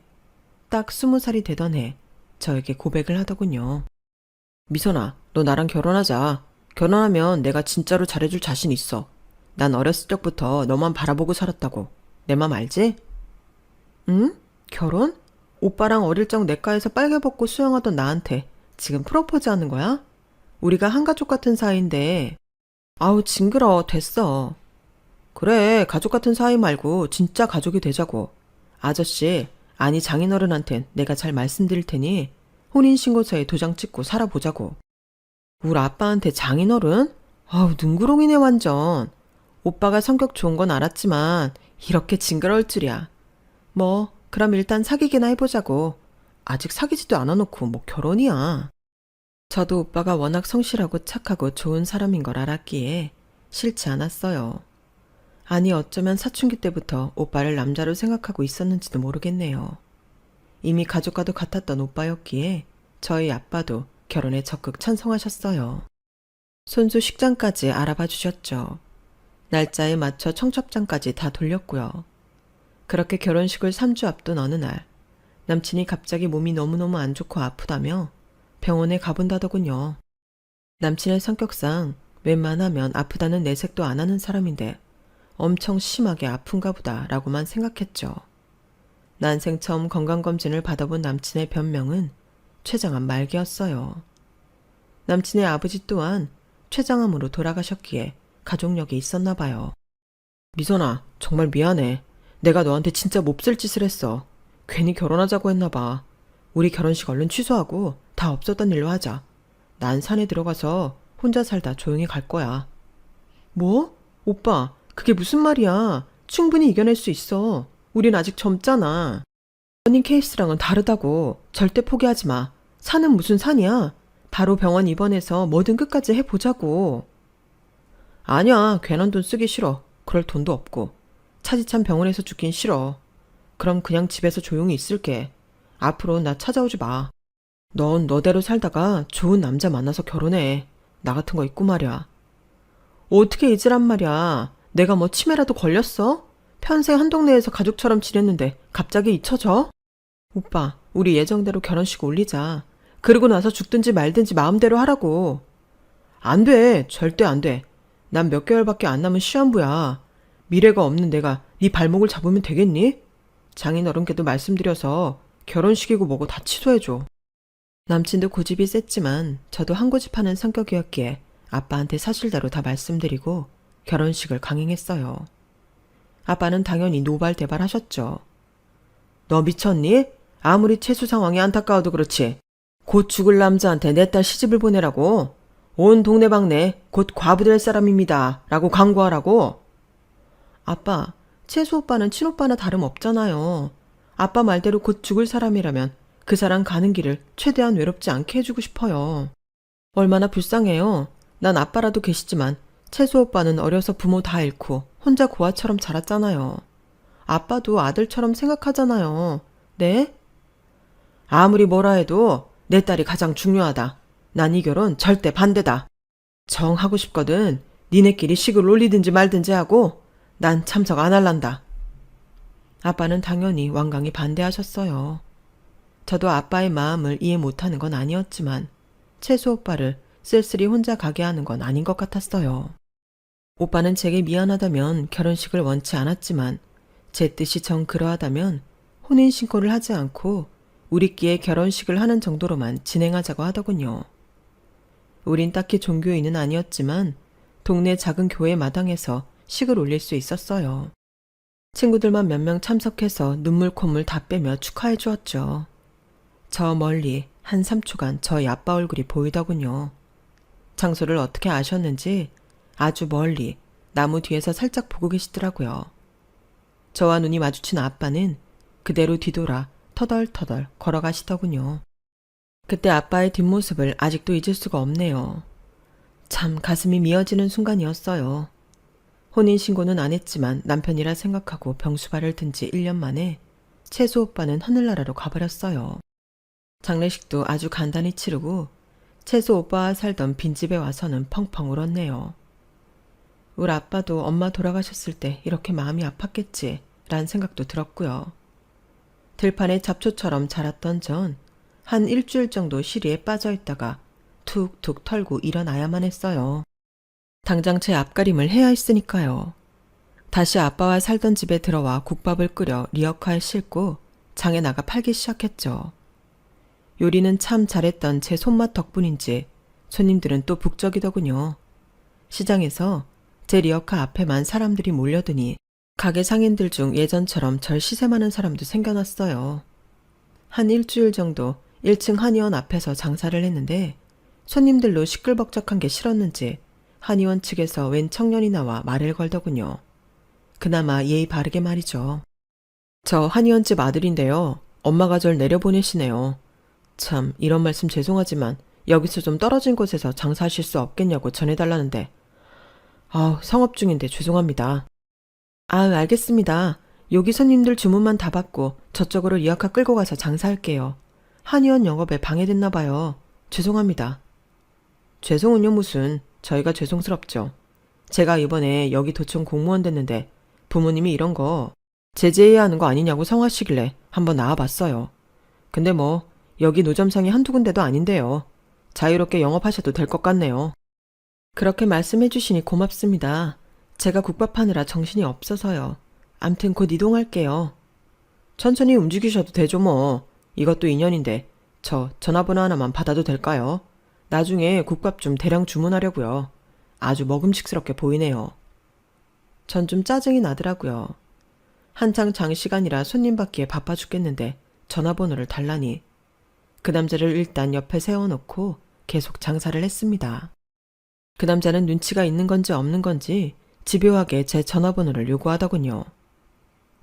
딱 20살이 되던 해 저에게 고백을 하더군요. 미선아, 너 나랑 결혼하자. 결혼하면 내가 진짜로 잘해줄 자신 있어. 난 어렸을 적부터 너만 바라보고 살았다고. 내 맘 알지? 응? 결혼? 오빠랑 어릴 적 냇가에서 빨개 벗고 수영하던 나한테 지금 프로포즈 하는 거야? 우리가 한가족 같은 사이인데. 아우 징그러. 됐어. 그래, 가족 같은 사이 말고 진짜 가족이 되자고. 아저씨, 아니 장인어른한텐 내가 잘 말씀드릴 테니 혼인신고서에 도장 찍고 살아보자고. 우리 아빠한테 장인어른? 아우 눈구렁이네 완전. 오빠가 성격 좋은 건 알았지만 이렇게 징그러울 줄이야. 뭐 그럼 일단 사귀기나 해보자고. 아직 사귀지도 않아놓고 뭐 결혼이야. 저도 오빠가 워낙 성실하고 착하고 좋은 사람인 걸 알았기에 싫지 않았어요. 아니 어쩌면 사춘기 때부터 오빠를 남자로 생각하고 있었는지도 모르겠네요. 이미 가족과도 같았던 오빠였기에 저희 아빠도 결혼에 적극 찬성하셨어요. 손수 식장까지 알아봐 주셨죠. 날짜에 맞춰 청첩장까지 다 돌렸고요. 그렇게 결혼식을 3주 앞둔 어느 날 남친이 갑자기 몸이 너무너무 안 좋고 아프다며 병원에 가본다더군요. 남친의 성격상 웬만하면 아프다는 내색도 안 하는 사람인데 엄청 심하게 아픈가 보다 라고만 생각했죠. 난생 처음 건강검진을 받아본 남친의 변명은 췌장암 말기였어요. 남친의 아버지 또한 췌장암으로 돌아가셨기에 가족력이 있었나 봐요. 미선아, 정말 미안해. 내가 너한테 진짜 몹쓸 짓을 했어. 괜히 결혼하자고 했나 봐. 우리 결혼식 얼른 취소하고 다 없었던 일로 하자. 난 산에 들어가서 혼자 살다 조용히 갈 거야. 뭐? 오빠, 그게 무슨 말이야. 충분히 이겨낼 수 있어. 우린 아직 젊잖아. 본인 케이스랑은 다르다고. 절대 포기하지 마. 산은 무슨 산이야. 바로 병원 입원해서 뭐든 끝까지 해보자고. 아니야, 괜한 돈 쓰기 싫어. 그럴 돈도 없고. 차디찬 병원에서 죽긴 싫어. 그럼 그냥 집에서 조용히 있을게. 앞으로 나 찾아오지 마. 넌 너대로 살다가 좋은 남자 만나서 결혼해. 나 같은 거 있고 말이야. 어떻게 잊으란 말이야. 내가 뭐 치매라도 걸렸어? 평생 한 동네에서 가족처럼 지냈는데 갑자기 잊혀져? 오빠, 우리 예정대로 결혼식 올리자. 그러고 나서 죽든지 말든지 마음대로 하라고. 안 돼. 절대 안 돼. 난 몇 개월밖에 안 남은 시한부야. 미래가 없는 내가 네 발목을 잡으면 되겠니? 장인어른께도 말씀드려서 결혼식이고 뭐고 다 취소해줘. 남친도 고집이 셌지만 저도 한 고집하는 성격이었기에 아빠한테 사실대로 다 말씀드리고 결혼식을 강행했어요. 아빠는 당연히 노발대발하셨죠. 너 미쳤니? 아무리 채수 상황이 안타까워도 그렇지. 곧 죽을 남자한테 내 딸 시집을 보내라고. 온 동네방네 곧 과부 될 사람입니다. 라고 광고하라고. 아빠, 채수 오빠는 친오빠나 다름없잖아요. 아빠 말대로 곧 죽을 사람이라면 그 사람 가는 길을 최대한 외롭지 않게 해주고 싶어요. 얼마나 불쌍해요. 난 아빠라도 계시지만 채수 오빠는 어려서 부모 다 잃고 혼자 고아처럼 자랐잖아요. 아빠도 아들처럼 생각하잖아요. 네? 아무리 뭐라 해도 내 딸이 가장 중요하다. 난 이 결혼 절대 반대다. 정하고 싶거든. 니네끼리 식을 올리든지 말든지 하고 난 참석 안 할란다. 아빠는 당연히 완강히 반대하셨어요. 저도 아빠의 마음을 이해 못하는 건 아니었지만 채수 오빠를 쓸쓸히 혼자 가게 하는 건 아닌 것 같았어요. 오빠는 제게 미안하다면 결혼식을 원치 않았지만 제 뜻이 정 그러하다면 혼인신고를 하지 않고 우리끼리 결혼식을 하는 정도로만 진행하자고 하더군요. 우린 딱히 종교인은 아니었지만 동네 작은 교회 마당에서 식을 올릴 수 있었어요. 친구들만 몇 명 참석해서 눈물 콧물 다 빼며 축하해 주었죠. 저 멀리 한 3초간 저희 아빠 얼굴이 보이더군요. 장소를 어떻게 아셨는지 아주 멀리 나무 뒤에서 살짝 보고 계시더라고요. 저와 눈이 마주친 아빠는 그대로 뒤돌아 터덜터덜 걸어가시더군요. 그때 아빠의 뒷모습을 아직도 잊을 수가 없네요. 참 가슴이 미어지는 순간이었어요. 혼인신고는 안 했지만 남편이라 생각하고 병수발을 든 지 1년 만에 채수 오빠는 하늘나라로 가버렸어요. 장례식도 아주 간단히 치르고 채수 오빠와 살던 빈집에 와서는 펑펑 울었네요. 우리 아빠도 엄마 돌아가셨을 때 이렇게 마음이 아팠겠지 라는 생각도 들었고요. 들판에 잡초처럼 자랐던 전 한 일주일 정도 시리에 빠져있다가 툭툭 털고 일어나야만 했어요. 당장 제 앞가림을 해야 했으니까요. 다시 아빠와 살던 집에 들어와 국밥을 끓여 리어카에 싣고 장에 나가 팔기 시작했죠. 요리는 참 잘했던 제 손맛 덕분인지 손님들은 또 북적이더군요. 시장에서 제 리어카 앞에만 사람들이 몰려드니 가게 상인들 중 예전처럼 절 시샘하는 사람도 생겨났어요. 한 일주일 정도 1층 한의원 앞에서 장사를 했는데 손님들로 시끌벅적한 게 싫었는지 한의원 측에서 웬 청년이 나와 말을 걸더군요. 그나마 예의 바르게 말이죠. 저 한의원집 아들인데요. 엄마가 절 내려보내시네요. 참 이런 말씀 죄송하지만 여기서 좀 떨어진 곳에서 장사하실 수 없겠냐고 전해달라는데 성업 중인데 죄송합니다. 알겠습니다. 여기 손님들 주문만 다 받고 저쪽으로 리어카 끌고 가서 장사할게요. 한의원 영업에 방해됐나 봐요. 죄송합니다. 죄송은요 무슨. 저희가 죄송스럽죠. 제가 이번에 여기 도청 공무원 됐는데 부모님이 이런 거 제재해야 하는 거 아니냐고 성하시길래 한번 나와봤어요. 근데 뭐 여기 노점상이 한두 군데도 아닌데요. 자유롭게 영업하셔도 될 것 같네요. 그렇게 말씀해 주시니 고맙습니다. 제가 국밥하느라 정신이 없어서요. 암튼 곧 이동할게요. 천천히 움직이셔도 되죠 뭐. 이것도 인연인데 저 전화번호 하나만 받아도 될까요? 나중에 국밥 좀 대량 주문하려고요. 아주 먹음직스럽게 보이네요. 전 좀 짜증이 나더라고요. 한창 장시간이라 손님 받기에 바빠 죽겠는데 전화번호를 달라니 그 남자를 일단 옆에 세워놓고 계속 장사를 했습니다. 그 남자는 눈치가 있는 건지 없는 건지 집요하게 제 전화번호를 요구하더군요.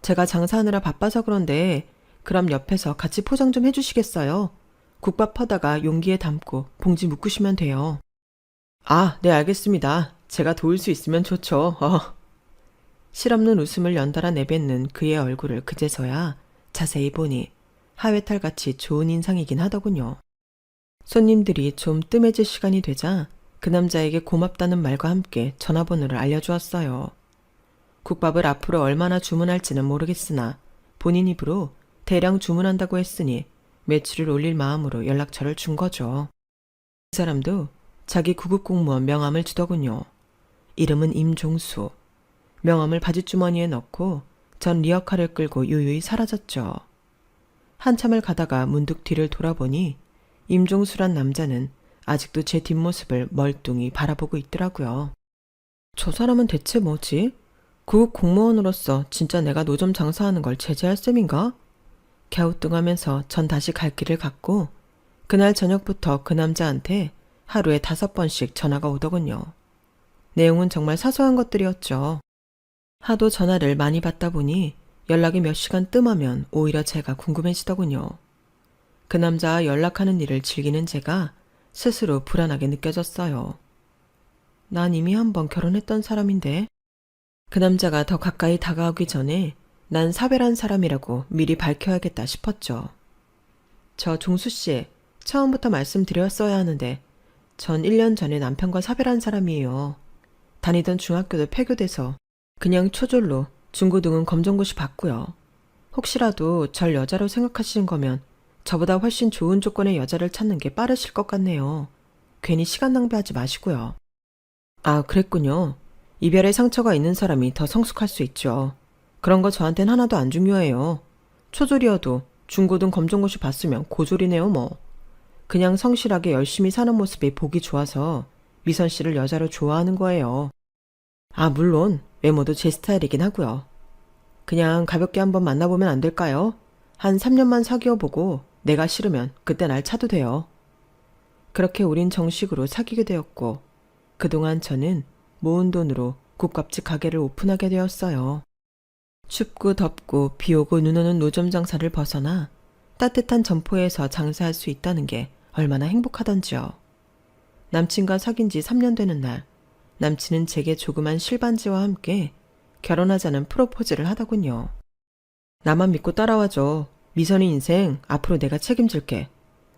제가 장사하느라 바빠서 그런데 그럼 옆에서 같이 포장 좀 해주시겠어요? 국밥 퍼다가 용기에 담고 봉지 묶으시면 돼요. 네 알겠습니다. 제가 도울 수 있으면 좋죠. 실없는 웃음을 연달아 내뱉는 그의 얼굴을 그제서야 자세히 보니 하회탈같이 좋은 인상이긴 하더군요. 손님들이 좀 뜸해질 시간이 되자 그 남자에게 고맙다는 말과 함께 전화번호를 알려주었어요. 국밥을 앞으로 얼마나 주문할지는 모르겠으나 본인 입으로 대량 주문한다고 했으니 매출을 올릴 마음으로 연락처를 준 거죠. 그 사람도 자기 구급공무원 명함을 주더군요. 이름은 임종수. 명함을 바지주머니에 넣고 전 리어카를 끌고 유유히 사라졌죠. 한참을 가다가 문득 뒤를 돌아보니 임종수란 남자는 아직도 제 뒷모습을 멀뚱히 바라보고 있더라고요. 저 사람은 대체 뭐지? 구급 공무원으로서 진짜 내가 노점 장사하는 걸 제재할 셈인가? 갸우뚱하면서 전 다시 갈 길을 갔고 그날 저녁부터 그 남자한테 하루에 5번씩 전화가 오더군요. 내용은 정말 사소한 것들이었죠. 하도 전화를 많이 받다 보니 연락이 몇 시간 뜸하면 오히려 제가 궁금해지더군요. 그 남자와 연락하는 일을 즐기는 제가 스스로 불안하게 느껴졌어요. 난 이미 한번 결혼했던 사람인데 그 남자가 더 가까이 다가오기 전에 난 사별한 사람이라고 미리 밝혀야겠다 싶었죠. 저 종수씨, 처음부터 말씀드렸어야 하는데 전 1년 전에 남편과 사별한 사람이에요. 다니던 중학교도 폐교돼서 그냥 초졸로 중고등은 검정고시 받고요. 혹시라도 절 여자로 생각하시는 거면 저보다 훨씬 좋은 조건의 여자를 찾는 게 빠르실 것 같네요. 괜히 시간 낭비하지 마시고요. 아, 그랬군요. 이별의 상처가 있는 사람이 더 성숙할 수 있죠. 그런 거 저한텐 하나도 안 중요해요. 초졸이어도 중고등 검정고시 봤으면 고졸이네요 뭐. 그냥 성실하게 열심히 사는 모습이 보기 좋아서 미선 씨를 여자로 좋아하는 거예요. 아, 물론 외모도 제 스타일이긴 하고요. 그냥 가볍게 한번 만나보면 안 될까요? 한 3년만 사귀어보고 내가 싫으면 그때 날 차도 돼요. 그렇게 우린 정식으로 사귀게 되었고 그동안 저는 모은 돈으로 국밥집 가게를 오픈하게 되었어요. 춥고 덥고 비 오고 눈 오는 노점 장사를 벗어나 따뜻한 점포에서 장사할 수 있다는 게 얼마나 행복하던지요. 남친과 사귄 지 3년 되는 날, 남친은 제게 조그만 실반지와 함께 결혼하자는 프로포즈를 하더군요. 나만 믿고 따라와줘. 미선이 인생 앞으로 내가 책임질게.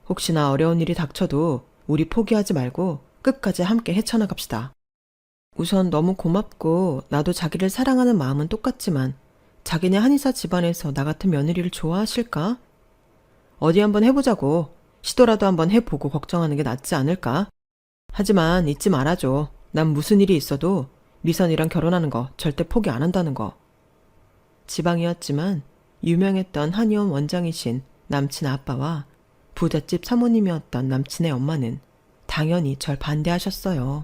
혹시나 어려운 일이 닥쳐도 우리 포기하지 말고 끝까지 함께 헤쳐나갑시다. 우선 너무 고맙고 나도 자기를 사랑하는 마음은 똑같지만 자기네 한의사 집안에서 나 같은 며느리를 좋아하실까? 어디 한번 해보자고. 시도라도 한번 해보고 걱정하는 게 낫지 않을까? 하지만 잊지 말아줘. 난 무슨 일이 있어도 미선이랑 결혼하는 거 절대 포기 안 한다는 거. 지방이었지만 유명했던 한의원 원장이신 남친 아빠와 부잣집 사모님이었던 남친의 엄마는 당연히 절 반대하셨어요.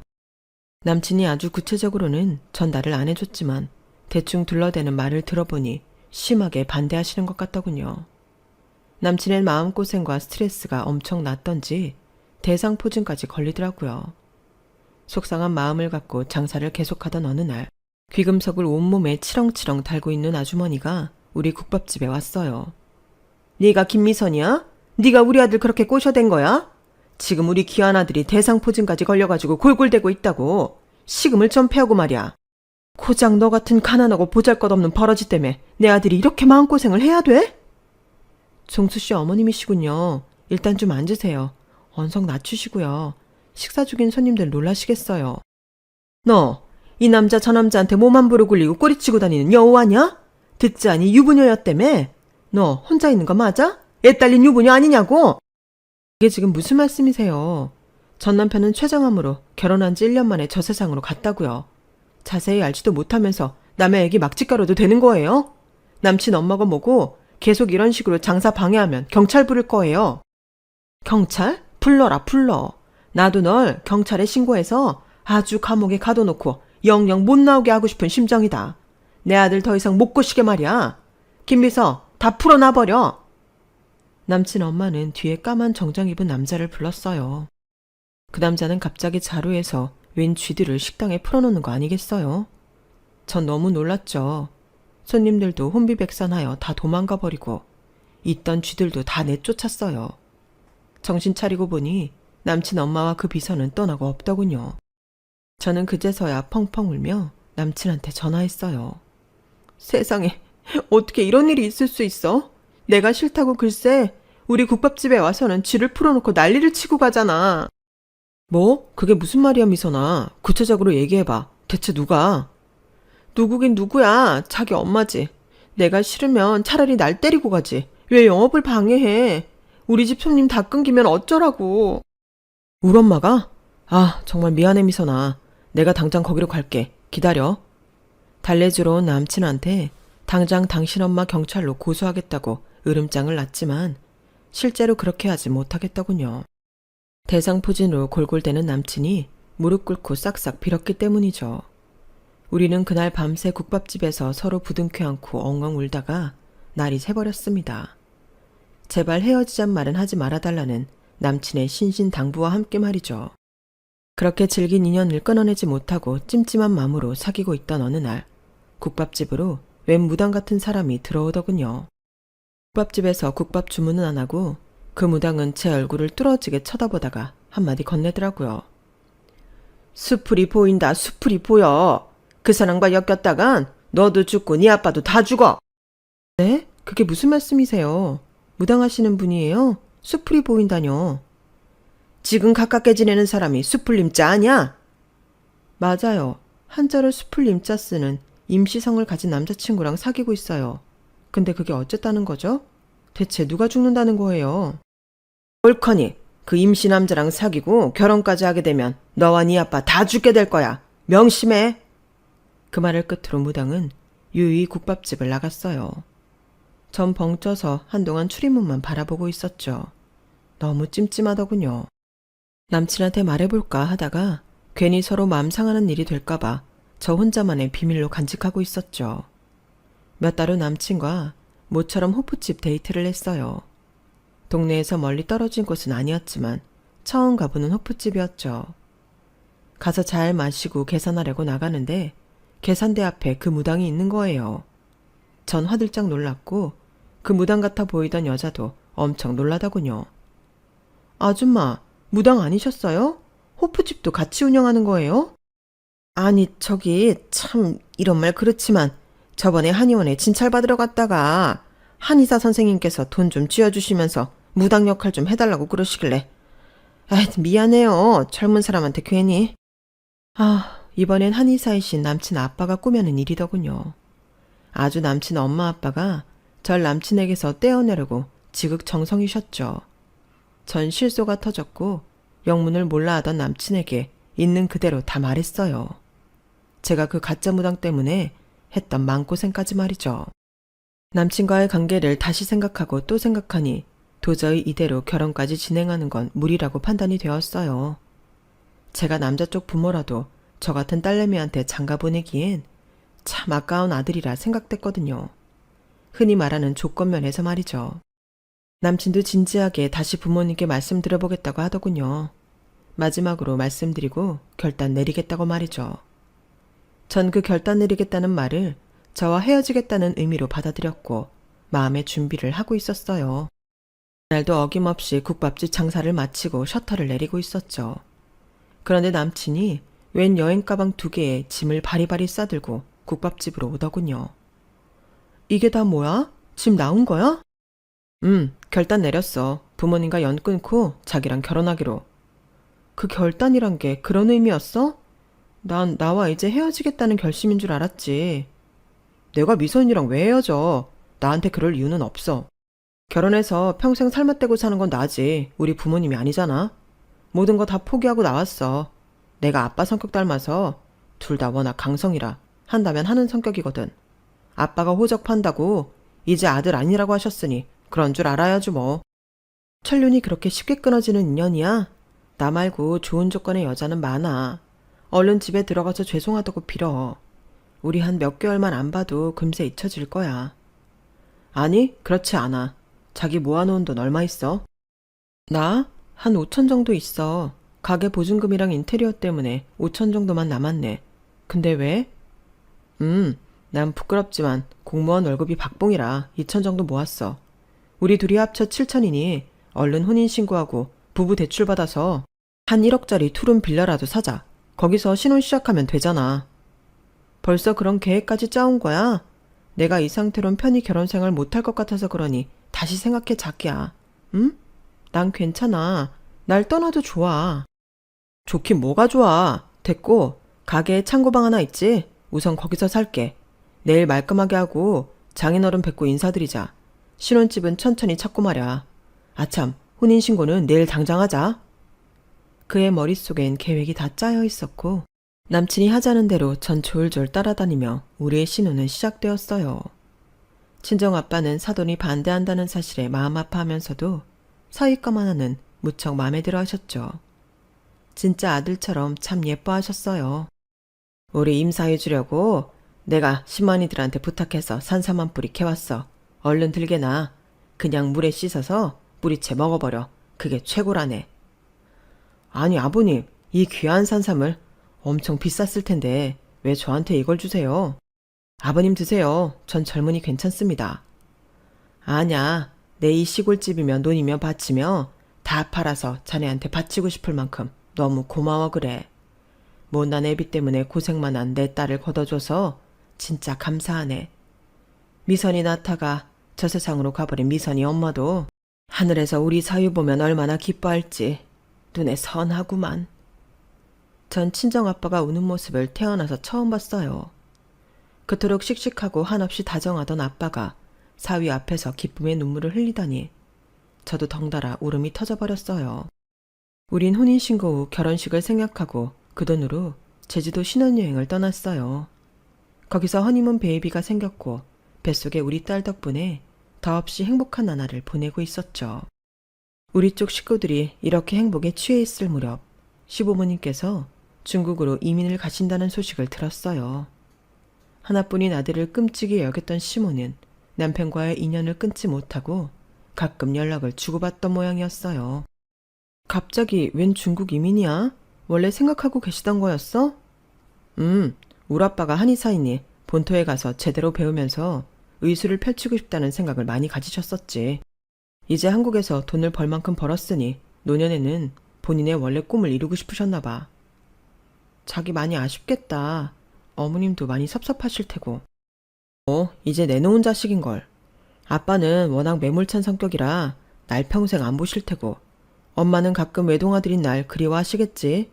남친이 아주 구체적으로는 전달을 안 해줬지만 대충 둘러대는 말을 들어보니 심하게 반대하시는 것 같더군요. 남친의 마음고생과 스트레스가 엄청 났던지 대상포진까지 걸리더라고요. 속상한 마음을 갖고 장사를 계속하던 어느 날 귀금속을 온몸에 치렁치렁 달고 있는 아주머니가 우리 국밥집에 왔어요. 네가 김미선이야? 네가 우리 아들 그렇게 꼬셔댄 거야? 지금 우리 귀한 아들이 대상포진까지 걸려가지고 골골대고 있다고. 식음을 좀 패우고 말이야. 고작 너 같은 가난하고 보잘것없는 버러지 때문에 내 아들이 이렇게 마음고생을 해야 돼? 종수씨 어머님이시군요. 일단 좀 앉으세요. 언성 낮추시고요. 식사 중인 손님들 놀라시겠어요. 너, 이 남자 저 남자한테 몸 함부로 굴리고 꼬리치고 다니는 여우 아냐? 듣지 않니 유부녀였다며? 너 혼자 있는 거 맞아? 애 딸린 유부녀 아니냐고? 이게 지금 무슨 말씀이세요? 전 남편은 췌장암으로 결혼한 지 1년 만에 저 세상으로 갔다고요. 자세히 알지도 못하면서 남의 애기 막짓가루도 되는 거예요? 남친 엄마가 뭐고 계속 이런 식으로 장사 방해하면 경찰 부를 거예요. 경찰? 불러라 불러. 나도 널 경찰에 신고해서 아주 감옥에 가둬놓고 영영 못 나오게 하고 싶은 심정이다. 내 아들 더 이상 못 꼬시게 말이야. 김비서 다 풀어놔버려. 남친 엄마는 뒤에 까만 정장 입은 남자를 불렀어요. 그 남자는 갑자기 자루에서 웬 쥐들을 식당에 풀어놓는 거 아니겠어요? 전 너무 놀랐죠. 손님들도 혼비백산하여 다 도망가 버리고 있던 쥐들도 다 내쫓았어요. 정신 차리고 보니 남친 엄마와 그 비서는 떠나고 없더군요. 저는 그제서야 펑펑 울며 남친한테 전화했어요. 세상에 어떻게 이런 일이 있을 수 있어? 내가 싫다고 글쎄 우리 국밥집에 와서는 쥐를 풀어놓고 난리를 치고 가잖아. 뭐? 그게 무슨 말이야 미선아. 구체적으로 얘기해봐. 대체 누가? 누구긴 누구야. 자기 엄마지. 내가 싫으면 차라리 날 때리고 가지. 왜 영업을 방해해. 우리 집 손님 다 끊기면 어쩌라고. 우리 엄마가? 아 정말 미안해 미선아. 내가 당장 거기로 갈게. 기다려. 달래주러 온 남친한테 당장 당신 엄마 경찰로 고소하겠다고 으름장을 놨지만 실제로 그렇게 하지 못하겠더군요. 대상포진으로 골골대는 남친이 무릎 꿇고 싹싹 빌었기 때문이죠. 우리는 그날 밤새 국밥집에서 서로 부둥켜 안고 엉엉 울다가 날이 새버렸습니다. 제발 헤어지잔 말은 하지 말아달라는 남친의 신신당부와 함께 말이죠. 그렇게 질긴 인연을 끊어내지 못하고 찜찜한 마음으로 사귀고 있던 어느 날 국밥집으로 웬 무당 같은 사람이 들어오더군요. 국밥집에서 국밥 주문은 안 하고 그 무당은 제 얼굴을 뚫어지게 쳐다보다가 한마디 건네더라고요. 수풀이 보인다, 수풀이 보여. 그 사람과 엮였다간 너도 죽고 네 아빠도 다 죽어. 네? 그게 무슨 말씀이세요? 무당하시는 분이에요? 수풀이 보인다뇨. 지금 가깝게 지내는 사람이 수풀림자 아냐? 맞아요. 한자로 수풀림자 쓰는 임시성을 가진 남자친구랑 사귀고 있어요. 근데 그게 어쨌다는 거죠? 대체 누가 죽는다는 거예요? 옳거니 그 임시 남자랑 사귀고 결혼까지 하게 되면 너와 네 아빠 다 죽게 될 거야. 명심해. 그 말을 끝으로 무당은 유유히 국밥집을 나갔어요. 전 벙쪄서 한동안 출입문만 바라보고 있었죠. 너무 찜찜하더군요. 남친한테 말해볼까 하다가 괜히 서로 마음 상하는 일이 될까봐 저 혼자만의 비밀로 간직하고 있었죠. 몇 달 후 남친과 모처럼 호프집 데이트를 했어요. 동네에서 멀리 떨어진 곳은 아니었지만 처음 가보는 호프집이었죠. 가서 잘 마시고 계산하려고 나가는데 계산대 앞에 그 무당이 있는 거예요. 전 화들짝 놀랐고 그 무당 같아 보이던 여자도 엄청 놀라더군요. 아줌마, 무당 아니셨어요? 호프집도 같이 운영하는 거예요? 아니, 저기 참 이런 말 그렇지만 저번에 한의원에 진찰받으러 갔다가 한의사 선생님께서 돈 좀 쥐어주시면서 무당 역할 좀 해달라고 그러시길래 미안해요. 젊은 사람한테 괜히. 이번엔 한의사이신 남친 아빠가 꾸며낸 일이더군요. 아주 남친 엄마 아빠가 절 남친에게서 떼어내려고 지극정성이셨죠. 전 실소가 터졌고 영문을 몰라 하던 남친에게 있는 그대로 다 말했어요. 제가 그 가짜 무당 때문에 했던 마음고생까지 말이죠. 남친과의 관계를 다시 생각하고 또 생각하니 도저히 이대로 결혼까지 진행하는 건 무리라고 판단이 되었어요. 제가 남자 쪽 부모라도 저 같은 딸내미한테 장가 보내기엔 참 아까운 아들이라 생각됐거든요. 흔히 말하는 조건면에서 말이죠. 남친도 진지하게 다시 부모님께 말씀드려보겠다고 하더군요. 마지막으로 말씀드리고 결단 내리겠다고 말이죠. 전 그 결단 내리겠다는 말을 저와 헤어지겠다는 의미로 받아들였고 마음의 준비를 하고 있었어요. 그날도 어김없이 국밥집 장사를 마치고 셔터를 내리고 있었죠. 그런데 남친이 웬 여행 가방 2개에 짐을 바리바리 싸들고 국밥집으로 오더군요. 이게 다 뭐야? 짐 나온 거야? 결단 내렸어. 부모님과 연 끊고 자기랑 결혼하기로. 그 결단이란 게 그런 의미였어? 난 나와 이제 헤어지겠다는 결심인 줄 알았지. 내가 미선이랑 왜 헤어져? 나한테 그럴 이유는 없어. 결혼해서 평생 삶아떼고 사는 건 나지. 우리 부모님이 아니잖아. 모든 거 다 포기하고 나왔어. 내가 아빠 성격 닮아서 둘 다 워낙 강성이라 한다면 하는 성격이거든. 아빠가 호적판다고 이제 아들 아니라고 하셨으니 그런 줄 알아야죠 뭐. 천륜이 그렇게 쉽게 끊어지는 인연이야? 나 말고 좋은 조건의 여자는 많아. 얼른 집에 들어가서 죄송하다고 빌어. 우리 한 몇 개월만 안 봐도 금세 잊혀질 거야. 아니, 그렇지 않아. 자기 모아놓은 돈 얼마 있어? 나? 한 5천 정도 있어. 가게 보증금이랑 인테리어 때문에 5천 정도만 남았네. 근데 왜? 난 부끄럽지만 공무원 월급이 박봉이라 2천 정도 모았어. 우리 둘이 합쳐 7천이니 얼른 혼인신고하고 부부 대출 받아서 한 1억짜리 투룸 빌라라도 사자. 거기서 신혼 시작하면 되잖아. 벌써 그런 계획까지 짜온 거야? 내가 이 상태론 편히 결혼 생활 못할 것 같아서 그러니 다시 생각해 자기야. 응? 난 괜찮아. 날 떠나도 좋아. 좋긴 뭐가 좋아. 됐고 가게에 창고방 하나 있지? 우선 거기서 살게. 내일 말끔하게 하고 장인어른 뵙고 인사드리자. 신혼집은 천천히 찾고 말야. 아참, 혼인신고는 내일 당장 하자. 그의 머릿속엔 계획이 다 짜여 있었고 남친이 하자는 대로 전 졸졸 따라다니며 우리의 신혼은 시작되었어요. 친정아빠는 사돈이 반대한다는 사실에 마음 아파하면서도 사위감 하나는 무척 마음에 들어 하셨죠. 진짜 아들처럼 참 예뻐하셨어요. 우리 임사해 주려고 내가 시마니들한테 부탁해서 산삼한 뿌리 캐왔어. 얼른 들게나. 그냥 물에 씻어서 뿌리채 먹어버려. 그게 최고라네. 아니 아버님, 이 귀한 산삼을 엄청 비쌌을 텐데 왜 저한테 이걸 주세요? 아버님 드세요. 전 젊으니 괜찮습니다. 아냐, 내 이 시골집이며 논이며 밭이며 다 팔아서 자네한테 바치고 싶을 만큼 너무 고마워 그래. 못난 애비 때문에 고생만 한 내 딸을 걷어줘서 진짜 감사하네. 미선이 낳다가 저 세상으로 가버린 미선이 엄마도 하늘에서 우리 사유 보면 얼마나 기뻐할지 눈에 선하구만. 전 친정아빠가 우는 모습을 태어나서 처음 봤어요. 그토록 씩씩하고 한없이 다정하던 아빠가 사위 앞에서 기쁨의 눈물을 흘리다니 저도 덩달아 울음이 터져버렸어요. 우린 혼인신고 후 결혼식을 생략하고 그 돈으로 제주도 신혼여행을 떠났어요. 거기서 허니문 베이비가 생겼고 뱃속에 우리 딸 덕분에 더없이 행복한 나날을 보내고 있었죠. 우리 쪽 식구들이 이렇게 행복에 취해 있을 무렵 시부모님께서 중국으로 이민을 가신다는 소식을 들었어요. 하나뿐인 아들을 끔찍이 여겼던 시모는 남편과의 인연을 끊지 못하고 가끔 연락을 주고받던 모양이었어요. 갑자기 웬 중국 이민이야? 원래 생각하고 계시던 거였어? 우리 아빠가 한의사이니 본토에 가서 제대로 배우면서 의술을 펼치고 싶다는 생각을 많이 가지셨었지. 이제 한국에서 돈을 벌 만큼 벌었으니 노년에는 본인의 원래 꿈을 이루고 싶으셨나 봐. 자기 많이 아쉽겠다. 어머님도 많이 섭섭하실 테고. 이제 내놓은 자식인걸. 아빠는 워낙 매몰찬 성격이라 날 평생 안 보실 테고 엄마는 가끔 외동아들인 날 그리워하시겠지.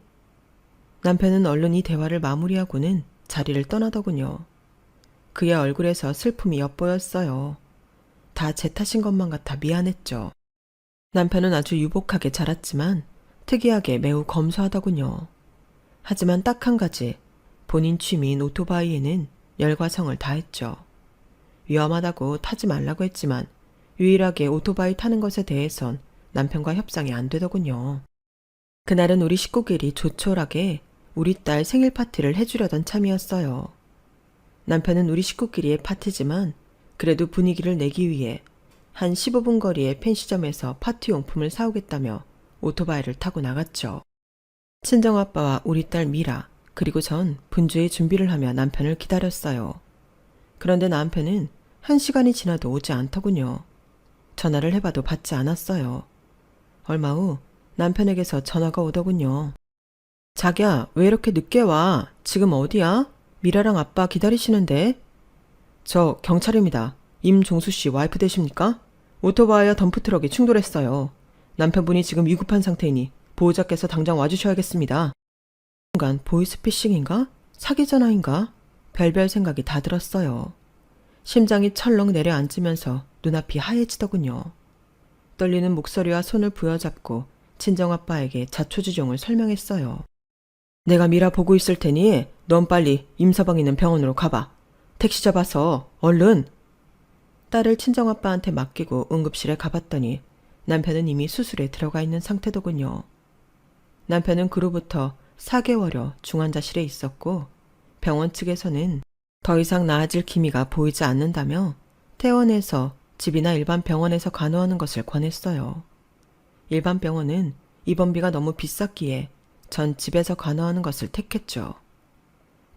남편은 얼른 이 대화를 마무리하고는 자리를 떠나더군요. 그의 얼굴에서 슬픔이 엿보였어요. 다 제 탓인 것만 같아 미안했죠. 남편은 아주 유복하게 자랐지만 특이하게 매우 검소하더군요. 하지만 딱 한 가지, 본인 취미인 오토바이에는 열과 성을 다했죠. 위험하다고 타지 말라고 했지만 유일하게 오토바이 타는 것에 대해선 남편과 협상이 안 되더군요. 그날은 우리 식구끼리 조촐하게 우리 딸 생일 파티를 해주려던 참이었어요. 남편은 우리 식구끼리의 파티지만 그래도 분위기를 내기 위해 한 15분 거리의 펜시점에서 파티용품을 사오겠다며 오토바이를 타고 나갔죠. 친정아빠와 우리 딸 미라 그리고 전 분주히 준비를 하며 남편을 기다렸어요. 그런데 남편은 1시간이 지나도 오지 않더군요. 전화를 해봐도 받지 않았어요. 얼마 후 남편에게서 전화가 오더군요. 자기야, 왜 이렇게 늦게 와? 지금 어디야? 미라랑 아빠 기다리시는데? 저 경찰입니다. 임종수 씨 와이프 되십니까? 오토바이와 덤프트럭이 충돌했어요. 남편분이 지금 위급한 상태이니 보호자께서 당장 와주셔야겠습니다. 순간 보이스피싱인가? 사기 전화인가? 별별 생각이 다 들었어요. 심장이 철렁 내려앉으면서 눈앞이 하얘지더군요. 떨리는 목소리와 손을 부여잡고 친정아빠에게 자초지종을 설명했어요. 내가 미라 보고 있을 테니 넌 빨리 임서방 있는 병원으로 가봐. 택시 잡아서 얼른. 딸을 친정아빠한테 맡기고 응급실에 가봤더니 남편은 이미 수술에 들어가 있는 상태더군요. 남편은 그로부터 4개월여 중환자실에 있었고 병원 측에서는 더 이상 나아질 기미가 보이지 않는다며 퇴원해서 집이나 일반 병원에서 간호하는 것을 권했어요. 일반 병원은 입원비가 너무 비쌌기에 전 집에서 간호하는 것을 택했죠.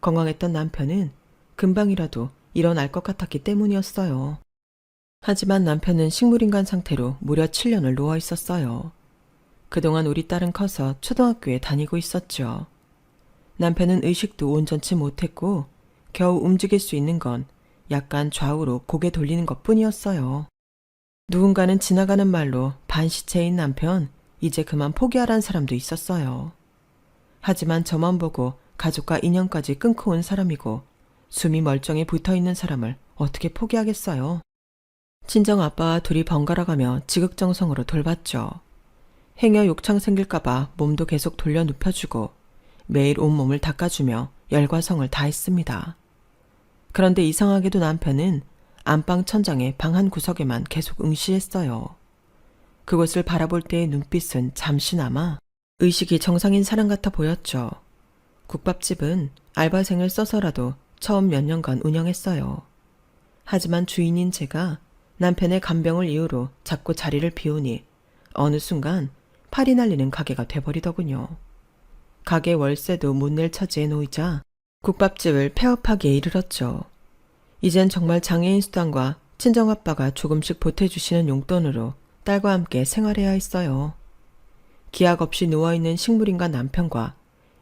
건강했던 남편은 금방이라도 일어날 것 같았기 때문이었어요. 하지만 남편은 식물인간 상태로 무려 7년을 누워 있었어요. 그동안 우리 딸은 커서 초등학교에 다니고 있었죠. 남편은 의식도 온전치 못했고 겨우 움직일 수 있는 건 약간 좌우로 고개 돌리는 것뿐이었어요. 누군가는 지나가는 말로 반시체인 남편, 이제 그만 포기하라는 사람도 있었어요. 하지만 저만 보고 가족과 인연까지 끊고 온 사람이고 숨이 멀쩡히 붙어있는 사람을 어떻게 포기하겠어요. 친정 아빠와 둘이 번갈아가며 지극정성으로 돌봤죠. 행여 욕창 생길까봐 몸도 계속 돌려 눕혀주고 매일 온몸을 닦아주며 열과 성을 다했습니다. 그런데 이상하게도 남편은 안방 천장의 방 한 구석에만 계속 응시했어요. 그곳을 바라볼 때의 눈빛은 잠시나마 의식이 정상인 사람 같아 보였죠. 국밥집은 알바생을 써서라도 처음 몇 년간 운영했어요. 하지만 주인인 제가 남편의 간병을 이유로 자꾸 자리를 비우니 어느 순간 팔이 날리는 가게가 돼버리더군요. 가게 월세도 못 낼 처지에 놓이자 국밥집을 폐업하기에 이르렀죠. 이젠 정말 장애인 수당과 친정아빠가 조금씩 보태주시는 용돈으로 딸과 함께 생활해야 했어요. 기약 없이 누워있는 식물인간 남편과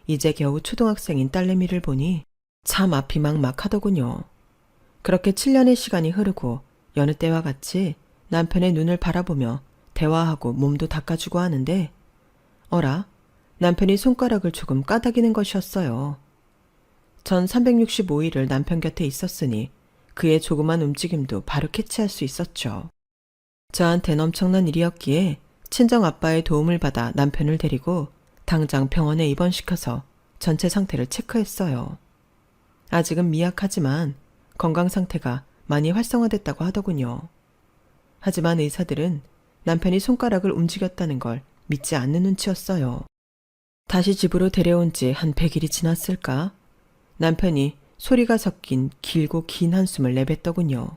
이제 겨우 초등학생인 딸내미를 보니 참 앞이 막막하더군요. 그렇게 7년의 시간이 흐르고 여느 때와 같이 남편의 눈을 바라보며 대화하고 몸도 닦아주고 하는데 어라? 남편이 손가락을 조금 까닥이는 것이었어요. 전 365일을 남편 곁에 있었으니 그의 조그만 움직임도 바로 캐치할 수 있었죠. 저한텐 엄청난 일이었기에 친정아빠의 도움을 받아 남편을 데리고 당장 병원에 입원시켜서 전체 상태를 체크했어요. 아직은 미약하지만 건강 상태가 많이 활성화됐다고 하더군요. 하지만 의사들은 남편이 손가락을 움직였다는 걸 믿지 않는 눈치였어요. 다시 집으로 데려온 지 한 100일이 지났을까? 남편이 소리가 섞인 길고 긴 한숨을 내뱉더군요.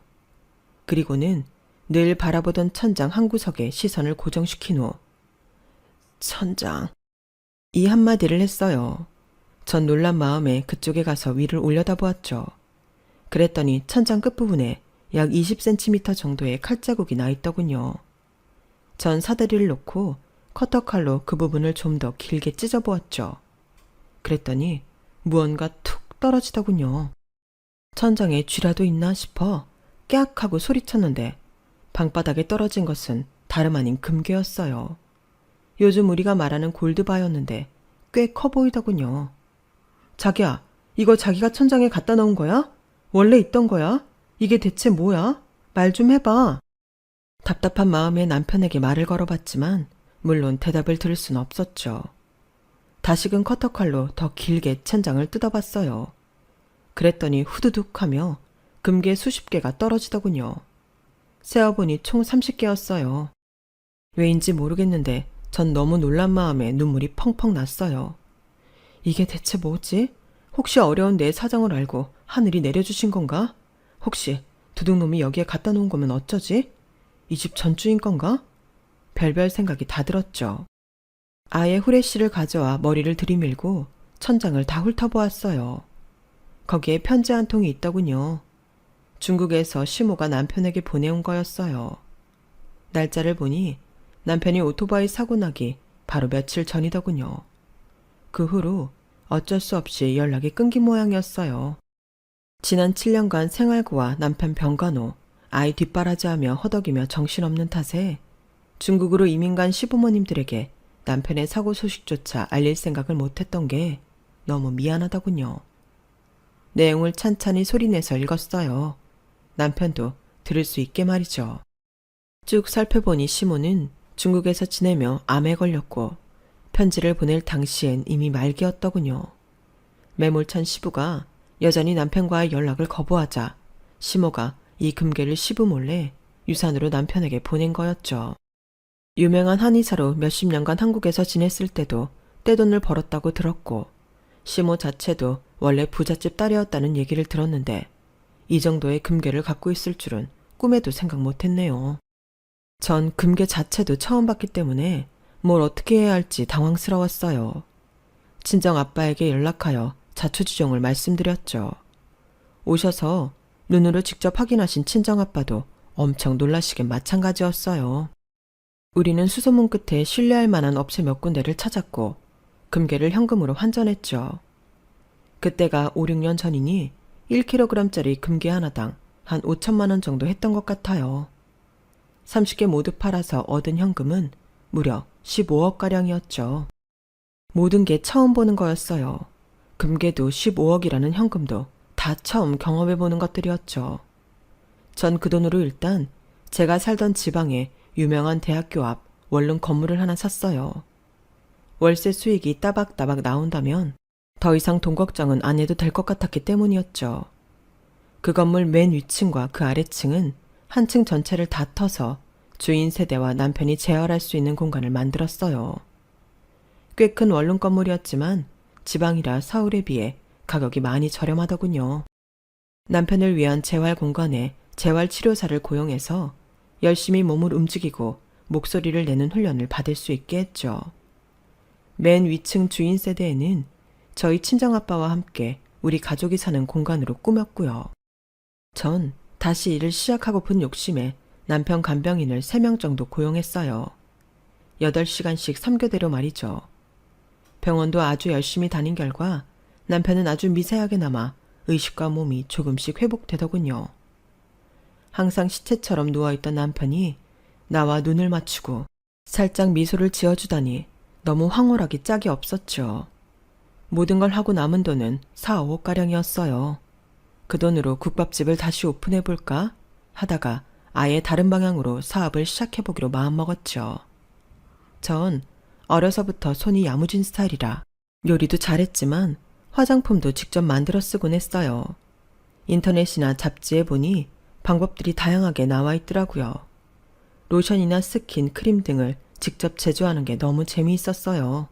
그리고는 늘 바라보던 천장 한 구석에 시선을 고정시킨 후 천장, 이 한마디를 했어요. 전 놀란 마음에 그쪽에 가서 위를 올려다보았죠. 그랬더니 천장 끝부분에 약 20cm 정도의 칼자국이 나 있더군요. 전 사다리를 놓고 커터칼로 그 부분을 좀 더 길게 찢어보았죠. 그랬더니 무언가 툭 떨어지더군요. 천장에 쥐라도 있나 싶어 깨악 하고 소리쳤는데 방바닥에 떨어진 것은 다름 아닌 금괴였어요. 요즘 우리가 말하는 골드바였는데 꽤 커 보이더군요. 자기야, 이거 자기가 천장에 갖다 놓은 거야? 원래 있던 거야? 이게 대체 뭐야? 말 좀 해봐. 답답한 마음에 남편에게 말을 걸어봤지만 물론 대답을 들을 순 없었죠. 다시금 커터칼로 더 길게 천장을 뜯어봤어요. 그랬더니 후두둑 하며 금괴 수십 개가 떨어지더군요. 세어보니 총 30개였어요. 왜인지 모르겠는데 전 너무 놀란 마음에 눈물이 펑펑 났어요. 이게 대체 뭐지? 혹시 어려운 내 사정을 알고 하늘이 내려주신 건가? 혹시 도둑놈이 여기에 갖다 놓은 거면 어쩌지? 이 집 전주인 건가? 별별 생각이 다 들었죠. 아예 후레쉬를 가져와 머리를 들이밀고 천장을 다 훑어보았어요. 거기에 편지 한 통이 있더군요. 중국에서 시모가 남편에게 보내온 거였어요. 날짜를 보니 남편이 오토바이 사고 나기 바로 며칠 전이더군요. 그 후로 어쩔 수 없이 연락이 끊긴 모양이었어요. 지난 7년간 생활고와 남편 병간호, 아이 뒷바라지하며 허덕이며 정신없는 탓에 중국으로 이민 간 시부모님들에게 남편의 사고 소식조차 알릴 생각을 못했던 게 너무 미안하더군요. 내용을 찬찬히 소리내서 읽었어요. 남편도 들을 수 있게 말이죠. 쭉 살펴보니 시모는 중국에서 지내며 암에 걸렸고 편지를 보낼 당시엔 이미 말기였더군요. 매몰찬 시부가 여전히 남편과의 연락을 거부하자 시모가 이 금괴를 시부 몰래 유산으로 남편에게 보낸 거였죠. 유명한 한의사로 몇십 년간 한국에서 지냈을 때도 떼돈을 벌었다고 들었고 시모 자체도 원래 부잣집 딸이었다는 얘기를 들었는데 이 정도의 금괴를 갖고 있을 줄은 꿈에도 생각 못했네요. 전 금괴 자체도 처음 봤기 때문에 뭘 어떻게 해야 할지 당황스러웠어요. 친정 아빠에게 연락하여 자초지종을 말씀드렸죠. 오셔서 눈으로 직접 확인하신 친정 아빠도 엄청 놀라시긴 마찬가지였어요. 우리는 수소문 끝에 신뢰할 만한 업체 몇 군데를 찾았고 금괴를 현금으로 환전했죠. 그때가 5, 6년 전이니 1kg짜리 금괴 하나당 한 5천만 원 정도 했던 것 같아요. 30개 모두 팔아서 얻은 현금은 무려 15억가량이었죠. 모든 게 처음 보는 거였어요. 금괴도 15억이라는 현금도 다 처음 경험해보는 것들이었죠. 전 그 돈으로 일단 제가 살던 지방에 유명한 대학교 앞 원룸 건물을 하나 샀어요. 월세 수익이 따박따박 나온다면 더 이상 돈 걱정은 안 해도 될 것 같았기 때문이었죠. 그 건물 맨 위층과 그 아래층은 한 층 전체를 다 터서 주인 세대와 남편이 재활할 수 있는 공간을 만들었어요. 꽤 큰 원룸 건물이었지만 지방이라 서울에 비해 가격이 많이 저렴하더군요. 남편을 위한 재활 공간에 재활치료사를 고용해서 열심히 몸을 움직이고 목소리를 내는 훈련을 받을 수 있게 했죠. 맨 위층 주인 세대에는 저희 친정아빠와 함께 우리 가족이 사는 공간으로 꾸몄고요. 전 다시 일을 시작하고픈 욕심에 남편 간병인을 3명 정도 고용했어요. 8시간씩 3교대로 말이죠. 병원도 아주 열심히 다닌 결과 남편은 아주 미세하게나마 의식과 몸이 조금씩 회복되더군요. 항상 시체처럼 누워있던 남편이 나와 눈을 맞추고 살짝 미소를 지어주다니 너무 황홀하기 짝이 없었죠. 모든 걸 하고 남은 돈은 4, 5억가량이었어요. 그 돈으로 국밥집을 다시 오픈해볼까 하다가 아예 다른 방향으로 사업을 시작해보기로 마음먹었죠. 전 어려서부터 손이 야무진 스타일이라 요리도 잘했지만 화장품도 직접 만들어 쓰곤 했어요. 인터넷이나 잡지에 보니 방법들이 다양하게 나와 있더라고요. 로션이나 스킨, 크림 등을 직접 제조하는 게 너무 재미있었어요.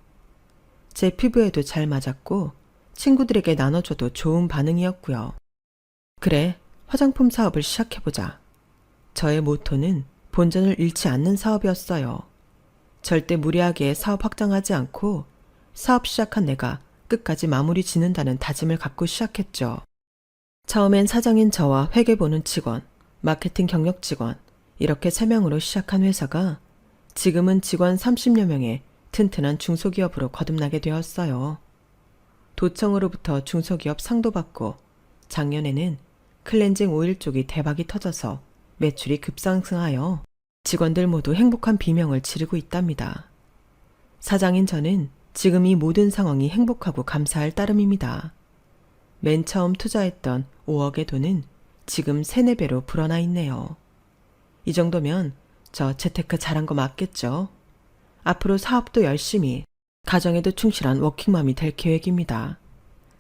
제 피부에도 잘 맞았고 친구들에게 나눠줘도 좋은 반응이었고요. 그래, 화장품 사업을 시작해보자. 저의 모토는 본전을 잃지 않는 사업이었어요. 절대 무리하게 사업 확장하지 않고 사업 시작한 내가 끝까지 마무리 짓는다는 다짐을 갖고 시작했죠. 처음엔 사장인 저와 회계 보는 직원, 마케팅 경력 직원 이렇게 3명으로 시작한 회사가 지금은 직원 30여 명의 튼튼한 중소기업으로 거듭나게 되었어요. 도청으로부터 중소기업 상도 받고 작년에는 클렌징 오일 쪽이 대박이 터져서 매출이 급상승하여 직원들 모두 행복한 비명을 지르고 있답니다. 사장인 저는 지금 이 모든 상황이 행복하고 감사할 따름입니다. 맨 처음 투자했던 5억의 돈은 지금 3, 4배로 불어나 있네요. 이 정도면 저 재테크 잘한 거 맞겠죠? 앞으로 사업도 열심히, 가정에도 충실한 워킹맘이 될 계획입니다.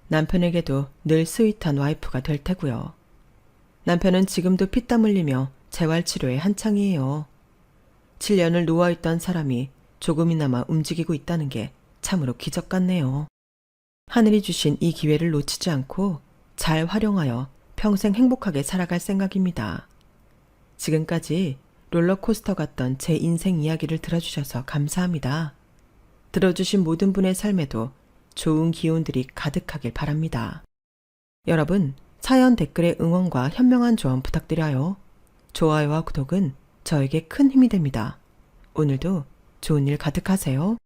남편에게도 늘 스윗한 와이프가 될 테고요. 남편은 지금도 피땀 흘리며 재활치료에 한창이에요. 7년을 누워있던 사람이 조금이나마 움직이고 있다는 게 참으로 기적 같네요. 하늘이 주신 이 기회를 놓치지 않고 잘 활용하여 평생 행복하게 살아갈 생각입니다. 지금까지 롤러코스터 같던 제 인생 이야기를 들어주셔서 감사합니다. 들어주신 모든 분의 삶에도 좋은 기운들이 가득하길 바랍니다. 여러분, 사연 댓글에 응원과 현명한 조언 부탁드려요. 좋아요와 구독은 저에게 큰 힘이 됩니다. 오늘도 좋은 일 가득하세요.